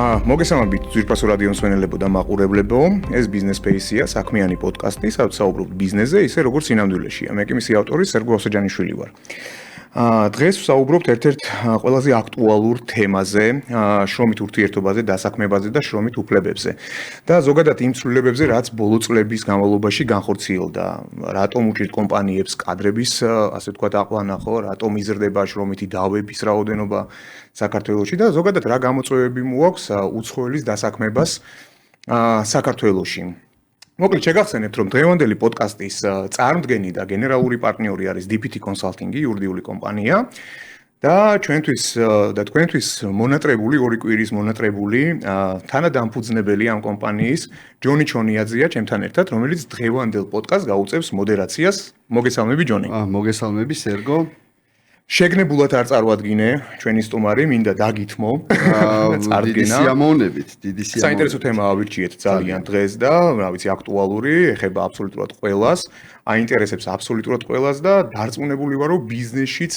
მოგესალმებით ძვირფასო რადიო მსმენელებო და მაყურებლებო. ეს ბიზნეს სპეისია, საქმიანი პოდკასტი, სადაც საუბრობთ ბიზნესზე, ისე როგორც სინამდვილეშია. მე კი მისი ავტორი სერგო ოსოჯანიშვილი ვარ. დღეს ვსაუბრობთ ერთ-ერთ ყველაზე აქტუალურ თემაზე, შრომით ურთიერთობაზე, დასაქმებაზე და შრომით უფლებებზე. და ზოგადად იმ ცვლილებებზე, რაც ბოლო წლების განმავლობაში განხორციელდა. რატომ უჭირთ კომპანიებს კადრების, ასე ვთქვათ, აყვანა, ხო, რატომ იზრდება შრომითი დავების რაოდენობა საქართველოში და ზოგადად რა გამოწვევები მოაქვს უცხოელის დასაქმებას საქართველოში. მოკლედ შეგახსენებთ, რომ დღევანდელი პოდკასტის წარმდგენი და გენერალური პარტნიორი არის DPT Consulting, იურიდიული კომპანია და თქვენთვის მონატრებული, ორი კვირის მონატრებული თანადამფუძნებელი ამ კომპანიის ჯონი ჩონიაძეა ჩემთან ერთად, რომელიც დღევანდელ პოდკასტს გაუწევს მოდერაციას. მოგესალმები ჯონი. მოგესალმები სერგო. შეგნებულად არ წარვადგინე ჩვენი სტუმარი, მინდა დაგითმო. დიდი სიამოვნებით. საინტერესო თემა ავირჩიეთ ძალიან დღეს და, რა ვიცი, აქტუალური, ეხება აბსოლუტურად ყველას, აინტერესებს აბსოლუტურად ყველას და დარწმუნებული ვარ, რომ ბიზნესშიც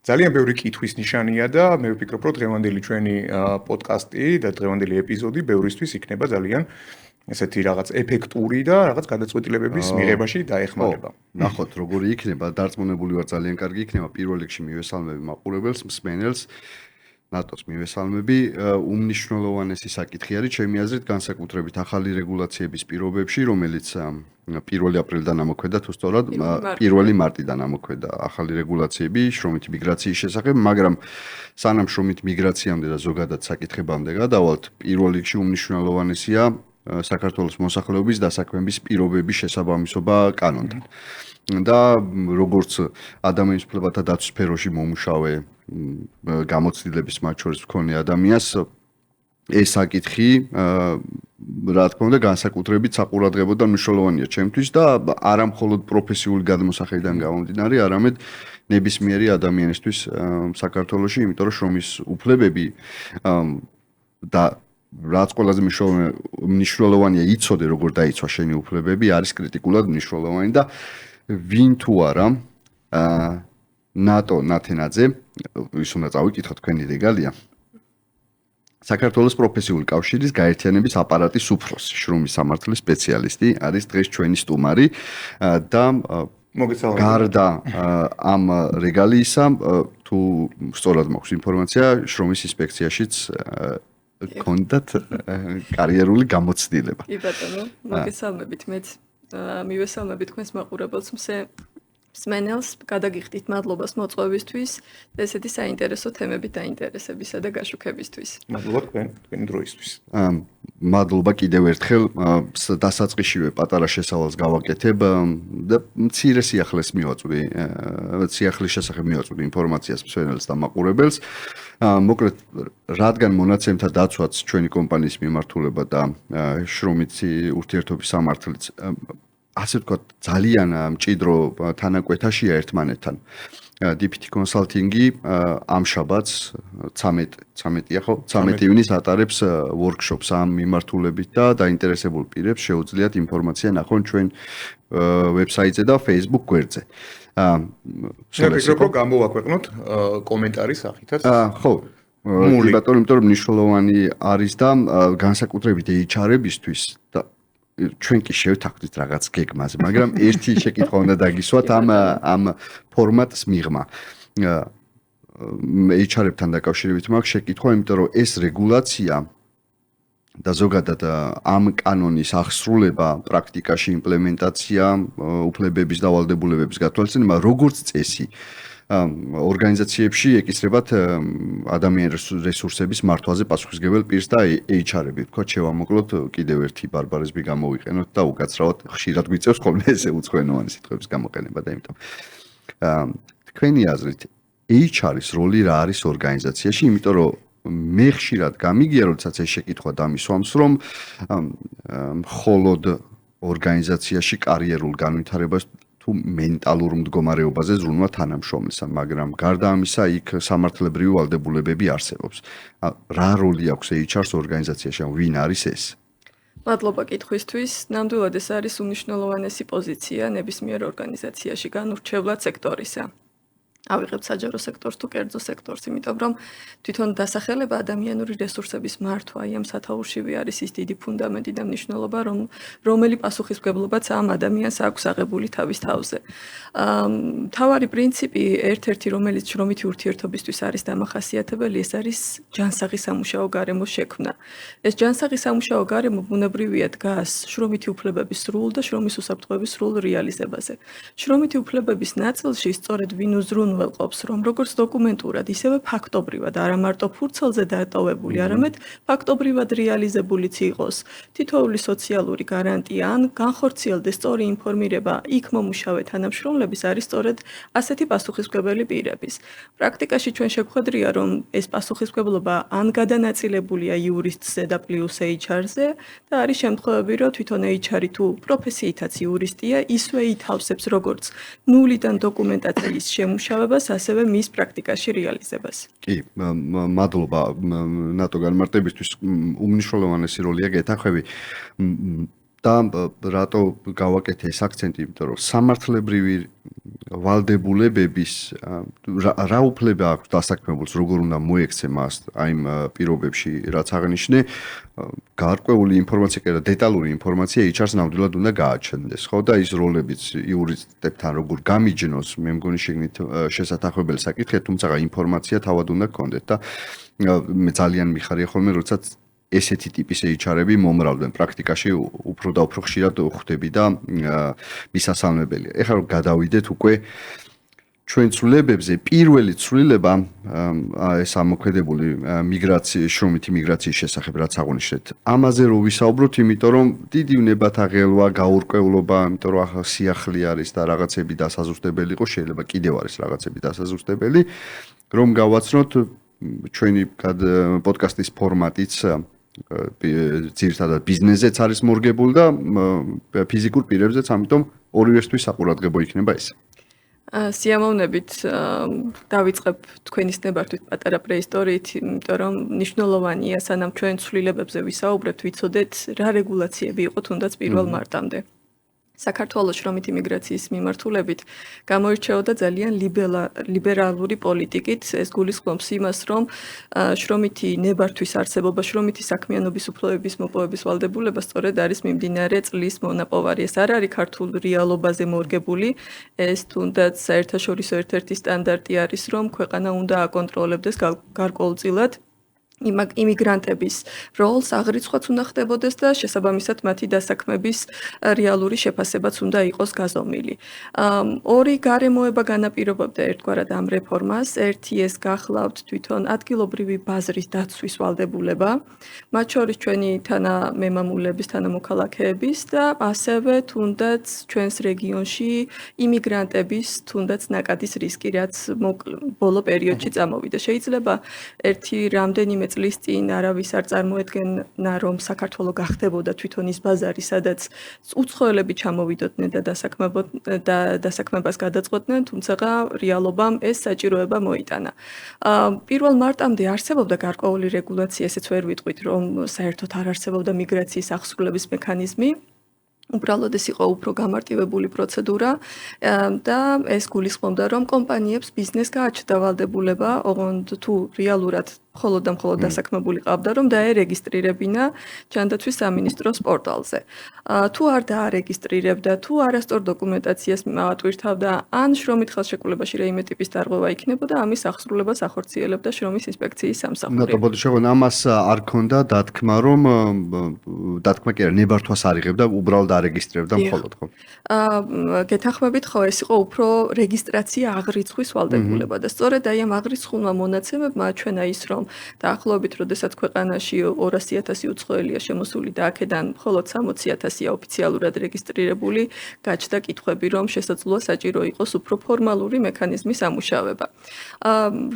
ძალიან ბევრი კითხვის ნიშანია და მე ვფიქრობ, რომ დღევანდელი ჩვენი პოდკასტი და დღევანდელი ეპიზოდი ბევრისთვის იქნება ძალიან ესეთი რაღაც ეფექტური და რაღაც გადაწყვეტილებების მიღებაში დაეხმარება. ნახოთ როგორი იქნება, დარწმუნებული ვარ ძალიან კარგი იქნება. პირველ რიგში მივესალმები მაყურებელს, მსმენელს, ნატოს მივესალმები. უმნიშვნელოვანესი საკითხი არის ჩემი აზრით განსაკუთრებით ახალი რეგულაციების პირობებში, რომელიც 1 აპრილიდან ამოქმედა, თუ სწორად 1 მარტიდან ამოქმედა ახალი რეგულაციები შრომითი მიგრაციის შესახებ, მაგრამ სანამ შრომითი მიგრაციამდე და ზოგადად საკითხებამდე გადავალთ, პირველ რიგში უმნიშვნელოვანესია საქართველოს მოსახლეობის დასაქმების პირობების შესაბამისობა კანონთან. და როგორც ადამიანის უფლებათა დაცვის სფეროში მომუშავე გამოცდილების მათ შორის მქონე ადამიანს ეს საკითხი რა თქმა უნდა განსაკუთრებით საყურადღებო და მნიშვნელოვანია ჩემთვის და არა მხოლოდ პროფესიული გადმოსახედიდან გამომდინარე, არამედ ნებისმიერი ადამიანისთვის საქართველოში, იმიტომ რომ შრომის უფლებები და რაც ყველაზე მნიშვნელოვანია იცოდე როგორ დაიცვა შენი უფლებები არის კრიტიკულად მნიშვნელოვანი და ვინ თუ არა ნატო ნათენაძე ის უნდა წავიკითხოთ თქვენი რეგალია საქართველოს პროფესიული კავშირის გაერთიანების აპარატის უფროსი შრომის სამართლის სპეციალისტი არის დღეს ჩვენი სტუმარი და გარდა ამ რეგალიისა თუ სწორად მაქვს ინფორმაცია შრომის ინსპექციაშიც კონდათ კარიერული გამოცდილება. კი ბატონო, მოგესალმებით მეც. მივესალმები თქვენს მაყურებელს, მსმენელს, გადაგიხდით მადლობას მოწვევისთვის და ესეთი საინტერესო თემებით დაინტერესებისა და გაშუქებისთვის. მადლობა თქვენი დროისთვის. მადლობა კიდევ ერთხელ დასაწყისშივე პატარა შესავალს გავაკეთებ და მცირე სიახლის შესახებ მივაწვდი ინფორმაციას მსმენელს და მაყურებელს. მოკლედ, რადგან მონაცემთა დაცვაც ჩვენი კომპანიის მიმართულება და შრომითი ურთიერთობის სამართლიც ასე ვთქვათ, ძალიან მჭიდრო თანაკვეთაშია ერთმანეთთან. DPT Consulting-ი ამ შაბათს 13-ია ხო? 13 ივნისს ატარებს workshops ამ მიმართულებით და დაინტერესებულ პირებს შეუძლიათ ინფორმაცია ნახონ ჩვენ ვებსაიტზე და Facebook გვერდზე. მე ვფიქრობ, რომ გამოვაქვეყნოთ კომენტარის სახითაც. ხო. ბატონო, იმიტომ რომ მნიშვნელოვანი არის და განსაკუთრებით HR-ებისთვის და ჩვენ კი შევთანხმდით რაღაც გეგმაზე, მაგრამ ერთი შეკითხვა უნდა დაგისვათ ამ ფორმატს მიღმა. HR-ებთან დაკავშირებით მაქვს შეკითხვა, იმიტომ რომ ეს რეგულაცია და ზოგადად ამ კანონის აღსრულება, პრაქტიკაში იმპლემენტაცია, უფლებების და ვალდებულებების გათვალისწინება, როგორც წესი ორგანიზაციებში ეკისრებათ ადამიანის რესურსების მართვაზე პასუხისმგებელ პირს და HR-ები. ვთქვათ, შევამოკლოთ კიდევ ერთი ბარბარიზმი გამოვიყენოთ და უკაცრავად ხშირად გვიწევს ხოლმე ესე უცხოენოვანი სიტყვების გამოყენება და იმიტომ. თქვენი აზრით, HR-ის როლი რა არის ორგანიზაციაში, იმიტომ რომ მე ხშირად გამიგია, როდესაც ეს შეკითხვა დამისვამს, რომ მხოლოდ ორგანიზაციაში კარიერულ განვითარებას თუ მენტალურ მდგომარეობაზე ზრუნვა თანამშრომლისა, მაგრამ გარდა ამისა იქ სამართლებრივი ვალდებულებები არსებობს. რა როლი აქვს HR-ს ორგანიზაციაში, ვინ არის ეს? მადლობა კითხვისთვის. ნამდვილად ეს არის უმნიშვნელოვანესი პოზიცია ნებისმიერ ორგანიზაციაში განურჩევლად სექტორისა. ავიღებთ საჯარო სექტორს თუ კერძო სექტორს, იმიტომ რომ თვითონ დასახელება ადამიანური რესურსების მართვა აი ამ სათაურშივე არის ის დიდი ფუნდამენტი და მნიშვნელობა, რომელი პასუხისმგებლობაც ამ ადამიანს აქვს აღებული თავის თავზე. მთავარი პრინციპი ერთ-ერთი, რომელიც შრომითი ურთიერთობისთვის არის დამახასიათებელი, ეს არის ჯანსაღი სამუშაო გარემოს შექმნა. ეს ჯანსაღი სამუშაო გარემო ბუნებრივია დგას შრომითი უფლებების სრულ და შრომის უსაფრთხოების სრულ რეალიზებაზე. შრომითი უფლებების ნაწილში სწორედ ვინ უზრუნველყოფს, რომ როგორც დოკუმენტურად, ისევე ფაქტობრივად, არა მარტო ფურცელზე დატოვებული, არამედ ფაქტობრივად რეალიზებულიც იყოს თითოეული სოციალური გარანტია ან განხორციელდეს სწორი ინფორმირება იქ მომუშავე თანამშრომლების არის სწორედ ასეთი პასუხისმგებელი პირების. პრაქტიკაში ჩვენ შეგხვედრია, რომ ეს პასუხისმგებლობა ან გადანაწილებულია იურისტზე და პლუს HR-ზე და არის შემთხვევები, რომ თვითონ HR-ი თუ პროფესიითაც იურისტია, ისევე ითავსებს როგორც ნულიდან დოკუმენტაციის შემუშავებას, ასევე მის პრაქტიკაში რეალიზებას. კი, მადლობა ნატო განმარტებისთვის. უმნიშვნელოვანესი როლია გეთანხმები. და რატო გავაკეთე ეს აქცენტი, იმიტომ რომ სამართლებრივი ვალდებულებების რა უფლება აქვს დასაქმებულს, როგორ უნდა მოექცე მას აი იმ პირობებში, რაც აღნიშნე, გარკვეული ინფორმაცია და დეტალური ინფორმაცია HR-ს ნამდვილად უნდა გააჩენდეს, ხო და ის როლებიც იურისტებთან როგორ გამიჯნოს, მე მგონი შეგნით შესაძახებელი საკითხია, თუმცა ინფორმაცია თავად უნდა გქონდეთ და მე ძალიან მიხარია ხოლმე, როდესაც ესეთი ტიპის HR-ები მომრავლდნენ პრაქტიკაში უფრო და უფრო ხშირად ხვდები და მისასალმებელია. ეხლა რომ გადავიდეთ უკვე ჩვენ ცვლილებებზე, პირველი ცვლილება ეს ამოქმედებული მიგრაციის, შრომითი მიგრაციის შესახებ რაც აღნიშნეთ. ამაზე რო ვისაუბროთ, იმიტომ რომ დიდი უნებათაღელვა, გაურკვევლობა, იმიტომ რომ სიახლე არის და რაღაცები დასაზუსტებელი იყო, შეიძლება კიდევ არის რაღაცები დასაზუსტებელი, რომ გავაცნოთ ჩვენი პოდკასტის ფორმატიც ძირითადად ბიზნესზეც არის მორგებული და ფიზიკურ პირებზეც, ამიტომ ორივესთვის საყურადღებო იქნება ეს. სიამოვნებით დავიწყებ თქვენის ნებართვით პატარა პრეისტორიით, იმიტომ რომ მნიშვნელოვანია, სანამ ჩვენ ცვლილებებზე ვისაუბრებთ, ვიცოდეთ რა რეგულაციები იყო თუნდაც 1 მარტამდე. საქართველოს შრომითი მიგრაციის მიმართულებით გამოირჩეოდა ძალიან ლიბერალური პოლიტიკით. ეს გულისხმობს იმას, რომ შრომითი ნებართვის არსებობა, შრომითი საქმიანობის უფლებების მოპოვების ვალდებულება სწორედ არის მიმდინარე წლის მონაპოვარი. ეს არ არის ქართულ რეალობაზე მორგებული, ეს თუნდაც საერთაშორისო ერთ-ერთი სტანდარტი არის, რომ ქვეყანა უნდა აკონტროლებდეს გარკვეულწილად იმიგრანტების როლს აღრიცხვაც უნდა ხდებოდეს და შესაბამისად მათი დასაქმების რეალური შეფასებაც უნდა იყოს გაზომილი. ორი გარემოება განაპირობებდა ერთგვარად ამ რეფორმას. ერთი ეს გახლავთ თვითონ ადგილობრივი ბაზრის დაცვის ვალდებულება, მათ შორის ჩვენი თანამემამულების, თანამოქალაქეების და ასევე თუნდაც ჩვენს რეგიონში იმიგრანტების თუნდაც ნაკადის რისკი, რაც ბოლო პერიოდში წამოვიდა. შეიძლება ერთი რამდენიმე წლის წინ არავის არ წარმოედგენა, რომ საქართველო გახდებოდა თვითონ ის ბაზარი, სადაც უცხოელები ჩამოვიდოდნენ და დასაქმებას გადაწყვეტდნენ, თუმცა რეალობამ ეს საჭიროება მოიტანა. 1 მარტამდე არსებობდა გარკვეული რეგულაცია, ესეც ვერ ვიტყვით, რომ საერთოდ არ არსებობდა მიგრაციის აღსრულების მექანიზმი. უბრალოდ ეს იყო უფრო გამარტივებული პროცედურა და ეს გულისხმობდა, რომ კომპანიებს ბიზნეს გააჩნდა ვალდებულება, ოღონდ თუ რეალურად მხოლოდ და მხოლოდ დასაქმებული ყავდა, რომ დაერეგისტრირებინა ჯანდაცვის სამინისტროს პორტალზე. თუ არ დაარეგისტრირებდა, თუ არასწორ დოკუმენტაციას ატვირთავდა, ან შრომით ხელშეკრულებაში რაიმე ტიპის დარღვევა იქნებოდა, ამის აღსრულებას ახორციელებდა შრომის ინსპექციის სამსახური. ნატო ბოდიშევან ამას არ ქონდა დათქმა, რომ დათქმა კი არა, ნებართვას არ იღებდა, უბრალოდ არეგისტრირებდა მხოლოდ, ხო? გეთანხმებით, ხო, ეს იყო უფრო რეგისტრაცია აღრიცხვის ვალდებულება და სწორედ აი ამ აღრიცხულმა მონაცემებმა აჩვენა ის, რომ დაახლოებით, როდესაც ქვეყანაში 200,000 უცხოელია შემოსული და აქედან მხოლოდ 60,000-ია ოფიციალურად რეგისტრირებული, გაჩნდა კითხვები, რომ შესაძლოა საჭირო იყოს უფრო ფორმალური მექანიზმის ამუშავება.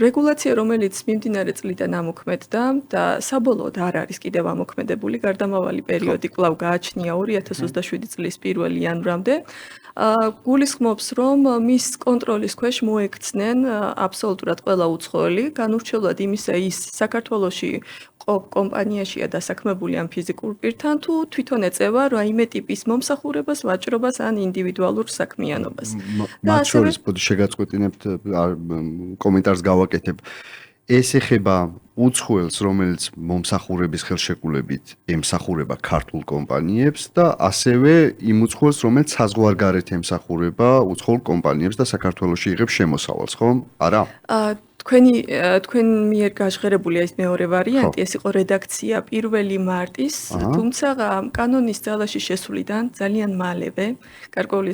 რეგულაცია, რომელიც მიმდინარე წლიდან ამოქმედდა და საბოლოოდ არ არის კიდევ ამოქმედებული, გარდამავალი პერიოდი კვლავ გააჩნია 2027 წლის 1 იანვრამდე, გულისხმობს, რომ მის კონტროლის ქვეშ მოექცნენ აბსოლუტურად ყველა უცხოელი, განურჩევლად იმისა ის საქართველოში კომპანიაშია დასაქმებული ამ ფიზიკურ პირთან თუ თვითონ ეწევა რაიმე ტიპის მომსახურებას, ვაჭრობას ან ინდივიდუალურ საქმიანობას. მათ შორის შეგაწყვეტინებთ კომენტარს გავაკეთებ. ეს ეხება უცხოელს, რომელიც მომსახურების ხელშეკრულებით ემსახურება ქართულ კომპანიებს და ასევე იმ უცხოელს, რომელიც საზღვარგარეთ ემსახურება უცხოელ კომპანიებს და საქართველოში იღებს შემოსავალს, ხო? არა? თქვენ მიერ გაჟღერებულია ის მეორე ვარიანტი, ეს იყო რედაქცია 1 მარტის, თუმცა კანონის ძალაში შესვლიდან ძალიან მალევე, გარკვეული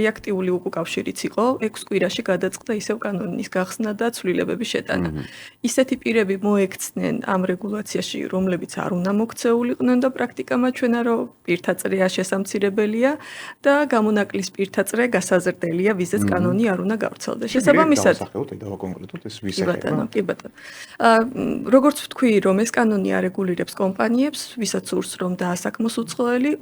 რეაქტიული უკავშირიც იყო, 6 კვირაში გადაწყდა ისევ კანონის გახსნა და ცვლილებების შეტანა. ისეთი პირები მოექცნენ ამ რეგულაციაში, რომლებიც არ უნდა მოქცეულიყვნენ და პრაქტიკა მაჩვენა, რომ პირთაწრეა შესამცირებელია და გამონაკლის პირთაწრე გასაზრდელია, ვიზეც კანონი არ უნდა გავრცელდეს. შესაბამისად კონკრეტულად ეს ვის ეხება? კი ბატონო. როგორც ვთქვი, რომ ეს კანონი არეგულირებს კომპანიებს, ვისაც სურს რომ დაასაქმოს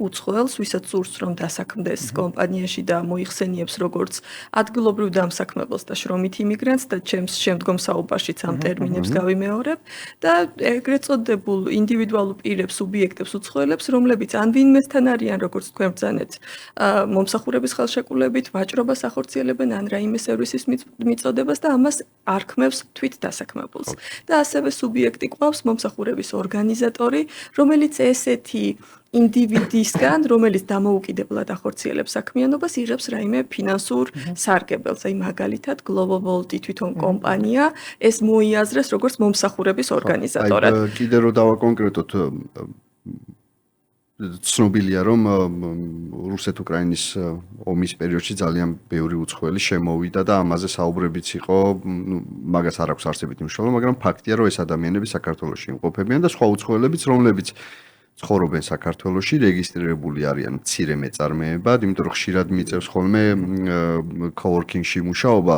უცხოელს, ვისაც სურს რომ დასაქმდეს კომპანიაში და მოიხსენიებს როგორც ადგილობრივ დამსაქმებელს და შრომით იმიგრანტს და ჩემს შემდგომ საუბარშიც ამ ტერმინებს გავიმეორებ და ეგრეთ წოდებულ ინდივიდუალურ პირებს, სუბიექტებს, უცხოელებს, რომლებიც ან ვინმესთან არიან, როგორც თქვენ ბრძანეთ, მომსახურების ხელშეკრულებით, ვაჭრობას ახორციელებენ ან რაიმე სერვისის მიწოდებას და ამას არქმევს თვით დასაქმებულს. და ასევე სუბიექტი ყავს მომსახურების ორგანიზატორი, რომელიც ესეთი ინდივიდისგან, რომელიც დამოუკიდებლად ახორციელებს საქმიანობას, იღებს რაიმე ფინანსურ სარგებელს. აი მაგალითად, Glovovolt თვითონ კომპანია ეს მოიაზრეს როგორც მომსახურების ორგანიზატორად. კიდე რომ დავაკონკრეტოთ ცნობილია რომ რუსეთ-უკრაინის ომის პერიოდში ძალიან ბევრი უცხოელი შემოვიდა და ამაზე საუბრებიც იყო, მაგას არ აქვს არსებითი მნიშვნელობა, მაგრამ ფაქტია რომ ეს ადამიანები საქართველოში იმყოფებიან და სხვა უცხოელებიც, რომლებიც ცხოვრობენ საქართველოში, რეგისტრირებული არიან მცირე მეწარმეებად, იმიტომ რომ ხშირად მიწევს ხოლმე coworking-ში მუშაობა,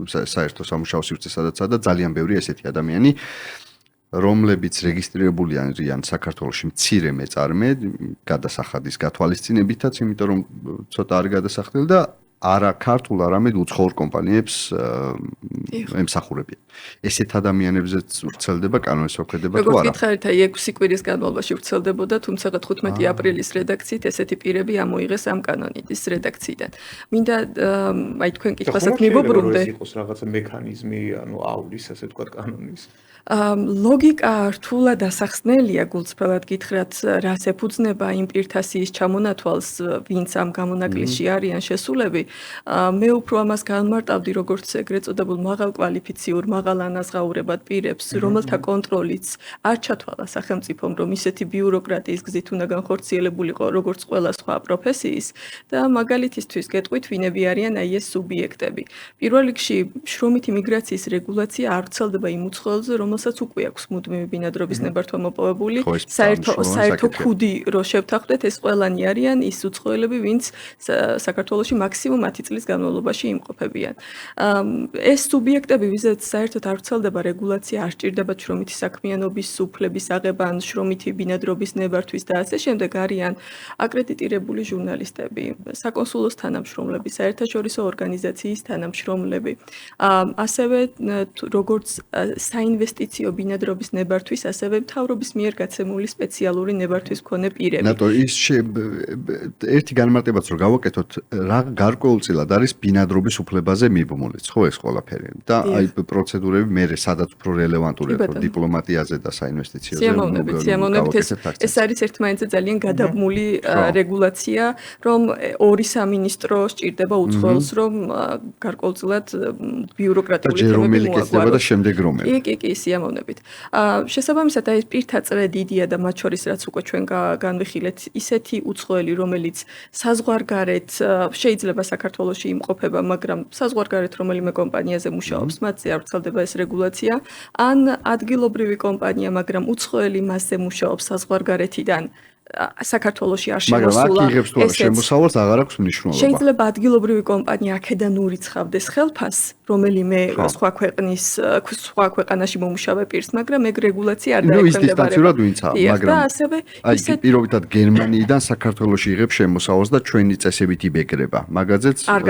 საერთო სამუშაო სივრცე სადაც და ძალიან ბევრი ესეთი ადამიანი რომლებიც რეგისტრირებული არიან საქართველოში მცირე მეწარმე გადასახადის გათვალისწინებითაც, იმიტომ რომ ცოტა არ გადასახდელ და არა ქართულ, არამედ უცხოურ კომპანიებს ემსახურებიან. ესეთ ადამიანებზეც ვრცელდება კანონის მოქმედება თუ არა? როგორც გითხარით, აი 6 კვირის განმავლობაში ვრცელდებოდა, თუმცა 15 აპრილის რედაქციით ესეთი პირები ამოიღეს ამ კანონის რედაქციიდან. მინდა აი თქვენ კითხვასაც მივუბრუნდე. იყოს რაღაცა მექანიზმი, ანუ ავლის, ასე ვთქვათ, კანონის. ლოგიკა რთულად ასახსნელია, გულწრფელად გითხრათ, რას ეფუძნება იმ პირთასის ჩამონათვალს, ვინც ამ გამონაკლისში არიან შესულები. მე უფრო ამას განმარტავდი, როგორც ეგრეთ წოდებულ მაღალკვალიფიციურ, მაღალ ანაზღაურებად პირებს, რომელთა კონტროლიც არ ჩათვალა სახელმწიფომ, რომ ისეთი ბიუროკრატიის გზით უნდა განხორციელებულიყო, როგორც ყველა სხვა პროფესიის და მაგალითისთვის გეტყვით, ვინები არიან აი ეს სუბიექტები. პირველ რიგში, შრომითი მიგრაციის რეგულაცია არ ვრცელდება იმ უცხოელზე, რომელსაც უკვე აქვს მუდმივი ბინადრობის ნებართვა მოპოვებული, საერთო ქუდი რო შევთანხმდეთ, ეს ყველანი არიან ის უცხოელები, ვინც საქართველოში მაქსიმუმ 10 წლის განმავლობაში იმყოფებიან. ეს სუბიექტები, ვიზაც საერთოდ არ ვრცელდება რეგულაცია, არ სჭირდება შრომითი საქმიანობის უფლების აღება, ან შრომითი ბინადრობის ნებართვის და ასე შემდეგ არიან აკრედიტირებული ჟურნალისტები, საკონსულოს თანამშრომლები, საერთაშორისო ორგანიზაციის თანამშრომლები. ასევე როგორც საინვესტიციო ბინადრობის ნებართვის, ასევე მთავრობის მიერ გაცემული სპეციალური ნებართვის მქონე პირები. ნატო ის ერთი განმარტებაც რო გავაკეთოთ, რა გარკვეულწილად არის ბინადრობის უფლებაზე მიბმულიც, ხო ეს ყველაფერი. და აი პროცედურები მე სადაც უფრო რელევანტურია, ხო დიპლომატიაზე და საინვესტიციოზე. სიამოვნებით ეს არის ერთმანეთზე ძალიან გადაბმული რეგულაცია, რომ 2 სამინისტრო სჭირდება უცხოელს, რომ გარკვეულწილად ბიუროკრატიული თემები მოაგვაროს. და შემდეგ რომელი. კი, სიამოვნებით. შესაბამისად, აი პირთაწრე დიდია და მათ შორის რაც უკვე ჩვენ განვიხილეთ, ისეთი უცხოელი, რომელიც საზღვარგარეთ შეიძლება საქართველოში იმყოფება, მაგრამ საზღვარგარეთ რომელიმე კომპანიაზე მუშაობს, მათზე არ ვრცელდება ეს რეგულაცია, ან ადგილობრივი კომპანია, მაგრამ უცხოელი მასზე მუშაობს საზღვარგარეთიდან საქართველოში არ მაგრამ აქ შემოსულა. იღებს თუ არა შემოსავალს აღარ აქვს მნიშვნელობა. შეიძლება ადგილობრივი კომპანია აქედან ურიცხავდეს ხელფასს, რომელიმე სხვა ქვეყანაში მომუშავე პირს, მაგრამ ეგ რეგულაცია არ ნუ ის დაექვემდებარება. დისტანციურად ვინცაა, მაგრამ და ასევე აი პირობითად გერმანიიდან საქართველოში იღებს შემოსავალს და ჩვენი წესებით იბეგრება. მაგაზეც არ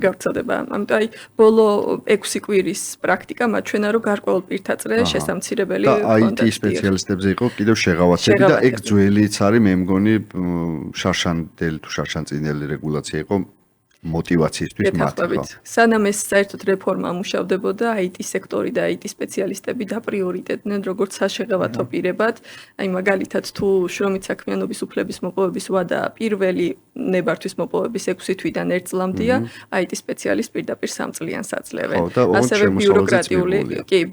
გავრცელდება. ამიტომ აი ბოლო 6 კვირის პრაქტიკა მათ ჩვენა რომ გარკვეულ პირთა წრე შესამცირებელი და IT სპეციალისტებზე იყო კიდევ შეღავათები და ეგ ძველიც არის მე მგონი შარშანდელი თუ შარშანწინელი რეგულაცია იყო мотивациისთვის მათ. სანამ ეს საერთოდ რეფორმა მუშავდებოდა, IT სექტორი და IT სპეციალისტები დაპრიორიტეტდნენ როგორც საშეღავათო პირებად. აი მაგალითად თუ შრომით საქმიანობის უფლების მოპოვების ვადა პირველი ნებართვის მოპოვების 6 თვიდან 1 წლამდეა, IT სპეციალისტ პირდაპირ 3 წლიანს აძლევენ. ასევე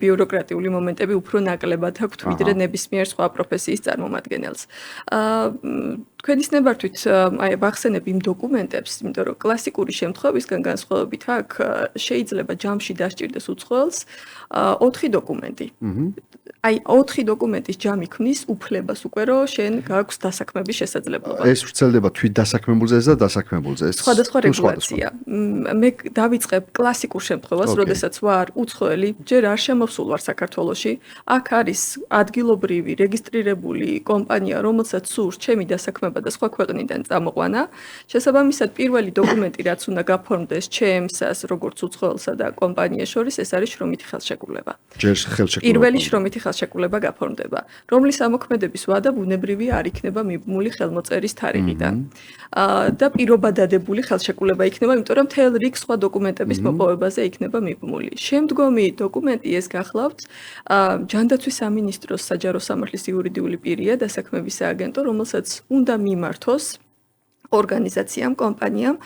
ბიუროკრატიული მომენტები უფრო ნაკლებად აქვთ ვიდრე ნებისმიერ სხვა პროფესიის წარმომადგენელს. თქვენის ნებართვით აი ვახსენებ იმ დოკუმენტებს, იმიტომ რომ კლასიკური შემთხვევისგან განსხვავებით აქ შეიძლება ჯამში დასჭირდეს უცხოელს 4 დოკუმენტი. აი 4 დოკუმენტის ჯამი ქმნის უფლებას უკვე რომ შენ გაქვს დასაქმების შესაძლებლობა. ეს ვრცელდება თვით დასაქმებულზე და დასაქმებულზე. სხვადასხვა რეგულაცია. მე დავიწყებ კლასიკურ შემთხვევას, როდესაც ვარ უცხოელი, ჯერ არ შემოსულ ვარ საქართველოში. აქ არის ადგილობრივი რეგისტრირებული კომპანია, რომელსაც სურს ჩემი დასაქმება და სხვა ქვეყნიდან წამოყვანა. შესაბამისად, პირველი დოკუმენტი, რაც უნდა გაფორმდეს ჩემსას, როგორც უცხოელსა და კომპანიას შორის, ეს არის შრომითი ხელშეკრულება. ჯერ ხელშეკრულება. პირველი შრომითი ხელშეკრულება გაფორმდება, რომლის ამოქმედების ვადა ბუნებრივი არ იქნება მიბმული ხელმოწერის თარიღიდან. და პირობა დადებული ხელშეკრულება იქნება, იმიტომ რომ მთელ რიგ სხვა დოკუმენტების მოპოვებაზე იქნება მიბმული. შემდგომი დოკუმენტი ეს გახლავთ ჯანდაცვის სამინისტროს საჯარო სამართლის იურიდიული პირია დასაქმების სააგენტო, რომელსაც უნდა მიმართოს ორგანიზაციამ, კომპანიამ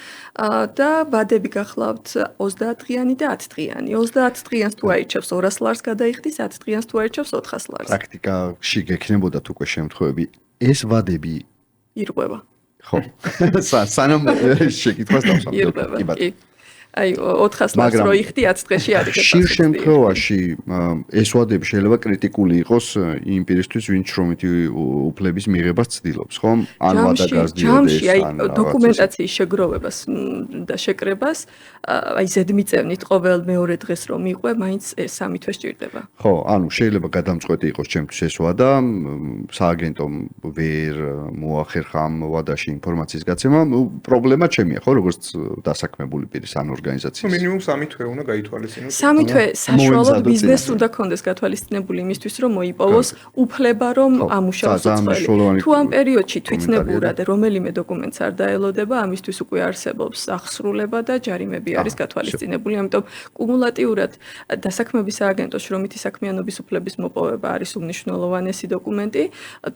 და ვადები გახლავთ 30 დღიანი და 10 დღიანი. 30 დღიანს თუ აირჩევს 200 ლარს გადაიხდის, 10 დღიანს თუ აირჩევს 400 ლარს. პრაქტიკაში გექნებოდათ უკვე შემთხვევები. ეს ვადები ირღვევა. ხო. სანამ შეკითხვას დავსამთავრებ. კი. აი 400 ლარს რო იხდი 10 დღეში არის. ხშირ შემთხვევაში ეს ვადები შეიძლება კრიტიკული იყოს იმ პირისთვის, ვინც შრომითი უფლების მიღებას ცდილობს, ხო? ან ვადა გაზრდიოდეს, ან დოკუმენტაციის შეგროვებას და შეკრებას, აი ზედმიწევნით ყოველ მეორე დღეს რომ მიყვე, მაინც 3 თვე სჭირდება. ხო, ანუ შეიძლება გადამწყვეტი იყოს ჩემთვის ეს ვადა, სააგენტომ ვერ მოახერხა ამ ვადაში ინფორმაციის გაცემა, პრობლემა ჩემია, ხო, როგორც დასაქმებული პირის ან ორგანიზაციის. მინიმუმ 3 თვე უნდა გაითვალისწინოს. 3 თვე საშუალოდ ბიზნესს უნდა კონდეს გათვალისწინებული იმისთვის, რომ მოიპოვოს უფლება, რომ ამუშავოს უცხოელი. თუ ამ პერიოდში თვითნებურად რომელიმე დოკუმენტს არ დაელოდება, ამისთვის უკვე არსებობს აღსრულება და ჯარიმები არის გათვალისწინებული. ამიტომ კუმულატიურად დასაქმების სააგენტოს შრომითი საქმიანობის უფლების მოპოვება არის უმნიშვნელოვანესი დოკუმენტი.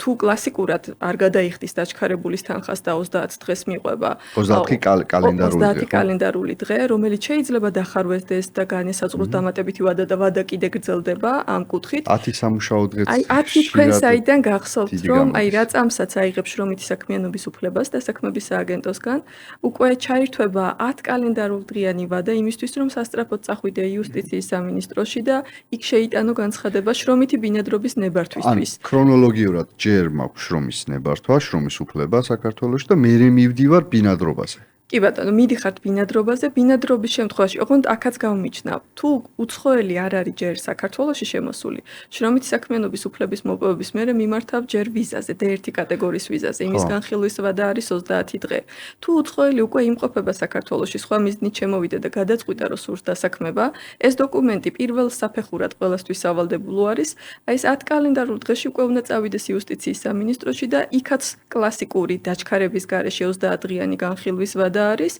თუ კლასიკურად არ გადაიხდის დაჩქარებულის თანხას და 30 დღეს მიყვება 30 კალენდარული დღე, რომელიც შეიძლება დახარვესდეს და განესაზღვროს დამატებითი ვადა და ვადა კიდე გრძელდება ამ კუთხით. 10 სამუშაო დღეც. აი 10 თქვენ საიდან გახსოვთ, რომ აი რა წამსაც აიღებს შრომითი საქმიანობის უფლებას დასაქმების სააგენტოსგან, უკვე ჩაირთვება 10 კალენდარულ დღიანი ვადა იმისთვის, რომ სასწრაფოდ წახვიდე იუსტიციის სამინისტროში და იქ შეიტანო განცხადება შრომითი ბინადრობის ნებართვისთვის. ან ქრონოლოგიურად ჯერ მაქვს შრომის ნებართვა, შრომის უფლება საქართველოში და მე მივდივარ ბინადრობაზე. კი ბატონო, მიდიხართ ბინადრობაზე, ბინადრობის შემთხვევაში, ოღონდ აქაც გავმიჩნავ, თუ უცხოელი არ არის ჯერ საქართველოში შემოსული, შრომითი საქმიანობის უფლების მოპოვების მერე მიმართავ ჯერ ვიზაზე, D1 კატეგორიის ვიზაზე, იმის განხილვის ვადა არის 30 დღე. თუ უცხოელი უკვე იმყოფება საქართველოში, სხვა მიზნით შემოვიდა და გადაწყვიტა, რომ სურს დასაქმება, ეს დოკუმენტი პირველ საფეხურად ყველასთვის სავალდებულო არის. აი ეს 10 კალენდარულ დღეში უკვე უნდა წავიდეს იუსტიციის სამინისტროში და იქაც კლასიკური დაჩქარების გარეშე 30 დღიანი განხილვის ვადა არის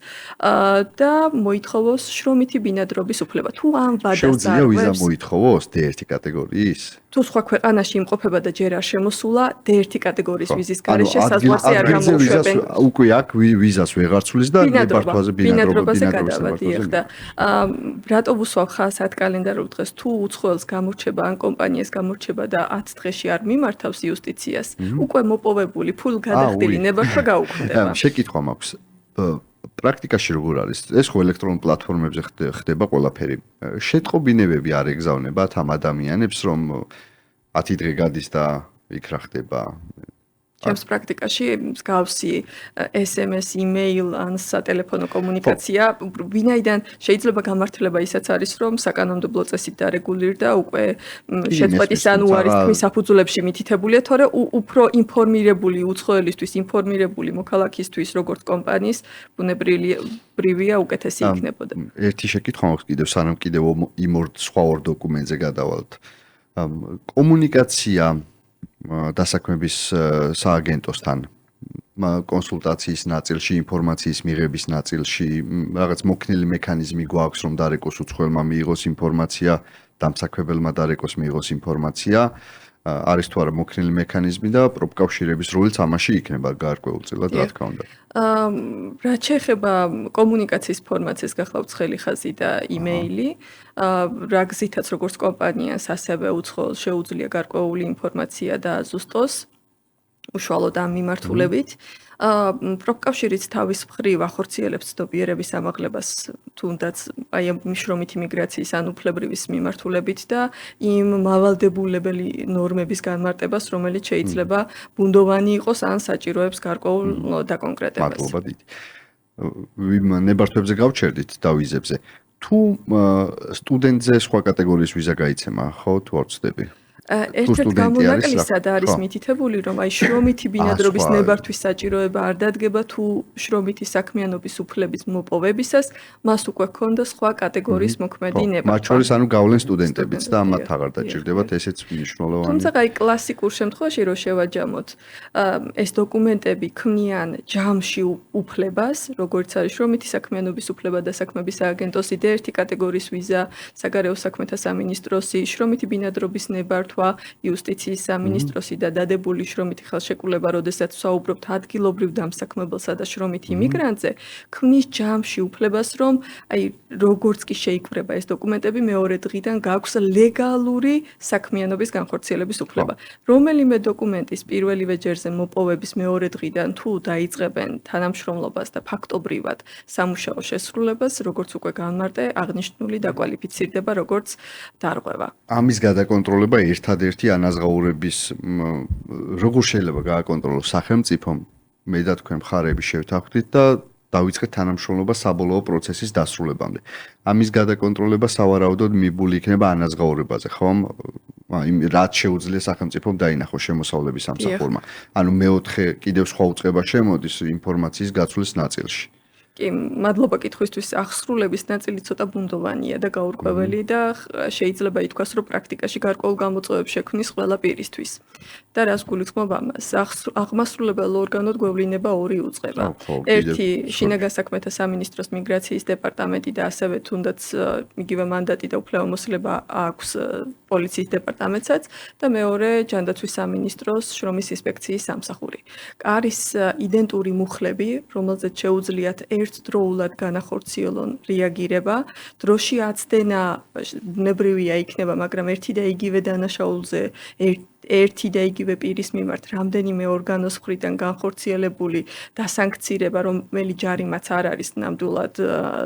და მოითხოვოს შრომითი ბინადრობის უფლება. თუ ამ ვადას შეუძლია ვიზა მოითხოვოს D1 კატეგორიის? თუ სხვა ქვეყანაში იმყოფება და ჯერ არ შემოსულა, D1 კატეგორიის ვიზის გარეშე საზღვარზე არ გამოუშვებენ. უკვე აქ ვიზას ვეღარ ცვლის და ნებართვაზე ბინადრობაზე გადავადიეხ და რატო ვუსვავ ხას 10 კალენდარულ დღეს, თუ უცხოელს გამორჩება ან კომპანიას გამორჩება და 10 დღეში არ მიმართავს იუსტიციას, უკვე მოპოვებული ფულ გადახდილი ნებართვა გაუქმდება. შეკითხვა მაქვს. პრაქტიკაში როგორ არის? ეს ხო ელექტრონულ პლატფორმებზე ხდება ყველაფერი. შეტყობინებები არ ეგზავნებათ ამ ადამიანებს, რომ 10 დღე გადის და იქ რა ხდება? ჩემს პრაქტიკაში მსგავსი SMS, email ან სატელეფონო კომუნიკაცია, ვინაიდან შეიძლება გამართლება ისაც არის, რომ საკანონმდებლო წესით დარეგულირდა უკვე შეწყვეტის ან უარის თქმის საფუძვლებში მითითებულია, თორე უფრო ინფორმირებული უცხოელისთვის, ინფორმირებული მოქალაქისთვის, როგორც კომპანიის ბუნებრივია უკეთესი იქნებოდა. ერთი შეკითხვა მაქვს კიდევ, სანამ კიდევ იმ სხვა ორ დოკუმენტზე გადავალთ. კომუნიკაცია დასაქმების სააგენტოსთან კონსულტაციის ნაწილში, ინფორმაციის მიღების ნაწილში, რაღაც მოქნილი მექანიზმი გვაქვს, რომ დარეკოს უცხოელმა მიიღოს ინფორმაცია, დამსაქმებელმა დარეკოს მიიღოს ინფორმაცია, არის თუ არა მოქნილი მექანიზმი და პროფკავშირების როლიც ამაში იქნება გარკვეულწილად, რა თქმა უნდა. რაც შეეხება კომუნიკაციის ფორმაციას, გახლავთ ცხელი ხაზი და იმეილი, რა გზითაც როგორც კომპანიას, ასევე უცხოელს შეუძლია გარკვეული ინფორმაცია დააზუსტოს უშუალოდ ამ მიმართულებით. პროფკავშირიც თავის მხრივ ახორციელებს ცნობიერების ამაღლებას თუნდაც აი ამ შრომითი მიგრაციის ან უფლებრივის მიმართულებით და იმ მავალდებულებელი ნორმების განმარტებას, რომელიც შეიძლება ბუნდოვანი იყოს ან საჭიროებს გარკვეულ დაკონკრეტებას. მადლობა დიდი. ნებართვებზე გავჩერდით დავიზებზე. თუ სტუდენტზე სხვა კატეგორიის ვიზა გაიცემა, ხო, თუ არ ვცდები? ერთ-ერთ გამონაკლისად არის მითითებული, რომ აი შრომითი ბინადრობის ნებართვის საჭიროება არ დადგება თუ შრომითი საქმიანობის უფლების მოპოვებისას მას უკვე ჰქონდა სხვა კატეგორიის მოქმედი ნებართვა. მათ შორის ანუ გავლენ სტუდენტებიც და ამათ აღარ დაჭირდებათ, ესეც მნიშვნელოვანია. თუმცა აი კლასიკურ შემთხვევაში რო შევაჯამოთ, ეს დოკუმენტები ქმნიან ჯამში უფლებას, როგორც არის შრომითი საქმიანობის უფლება და საქმების სააგენტოსი და ერთი კატეგორიის ვიზა, საგარეო საქმეთა სამინისტროსი, შრომითი ბინადრობის ნებართვა იუსტიციის სამინისტროსი და დადებული შრომითი ხელშეკრულება, როდესაც ვსაუბრობთ ადგილობრივ დამსაქმებელსა და შრომით იმიგრანტზე, ქმნის ჯამში უფლებას, რომ აი როგორც კი შეიკვრება ეს დოკუმენტები, მეორე დღიდან გაქვს ლეგალური საქმიანობის განხორციელების უფლება. რომელიმე დოკუმენტის პირველივე ჯერზე მოპოვების მეორე დღიდან თუ დაიწყებენ თანამშრომლობას და ფაქტობრივად სამუშაო შესრულებას, როგორც უკვე განმარტე, აღნიშნული დაკვალიფიცირდება როგორც დარღვევა. ამის გადაკონტროლება ერთადერთი ანაზღაურების როგორ შეიძლება გააკონტროლოს სახელმწიფომ, მე და თქვენ მხარები შევთანხმდით და დავიწყეთ თანამშრომლობა საბოლოო პროცესის დასრულებამდე. ამის გადაკონტროლება სავარაუდოდ მიბული იქნება ანაზღაურებაზე, ხომ? რაც შეუძლია სახელმწიფომ დაინახოს შემოსავლების სამსახურმა. ანუ მეოთხე კიდევ სხვა უწყება შემოდის ინფორმაციის გაცვლის ნაწილში. კი, მადლობა კითხვისთვის. აღსრულების ნაწილი ცოტა ბუნდოვანია და გაურკვეველი და შეიძლება ითქვას, რომ პრაქტიკაში გარკვეულ გამოწვევებს შექმნის ყველა პირისთვის. და რას გულისხმობ ამას? აღმასრულებელ ორგანოდ გვევლინება ორი უწყება. ერთი შინაგან საქმეთა სამინისტროს მიგრაციის დეპარტამენტი და ასევე თუნდაც იგივე მანდატი და უფლებამოსილება აქვს პოლიციის დეპარტამენტსაც და მეორე ჯანდაცვის სამინისტროს შრომის ინსპექციის სამსახური. არის იდენტური მუხლები, რომელზეც შეუძლიათ ერთდროულად განახორციელონ რეაგირება, დროში აცდენა ბუნებრივია იქნება, მაგრამ ერთი და იგივე დანაშაულზე ერთი და იგივე პირის მიმართ რამდენიმე ორგანოს მხრიდან განხორციელებული დასანქცირება, რომელი ჯარიმაც არ არის ნამდვილად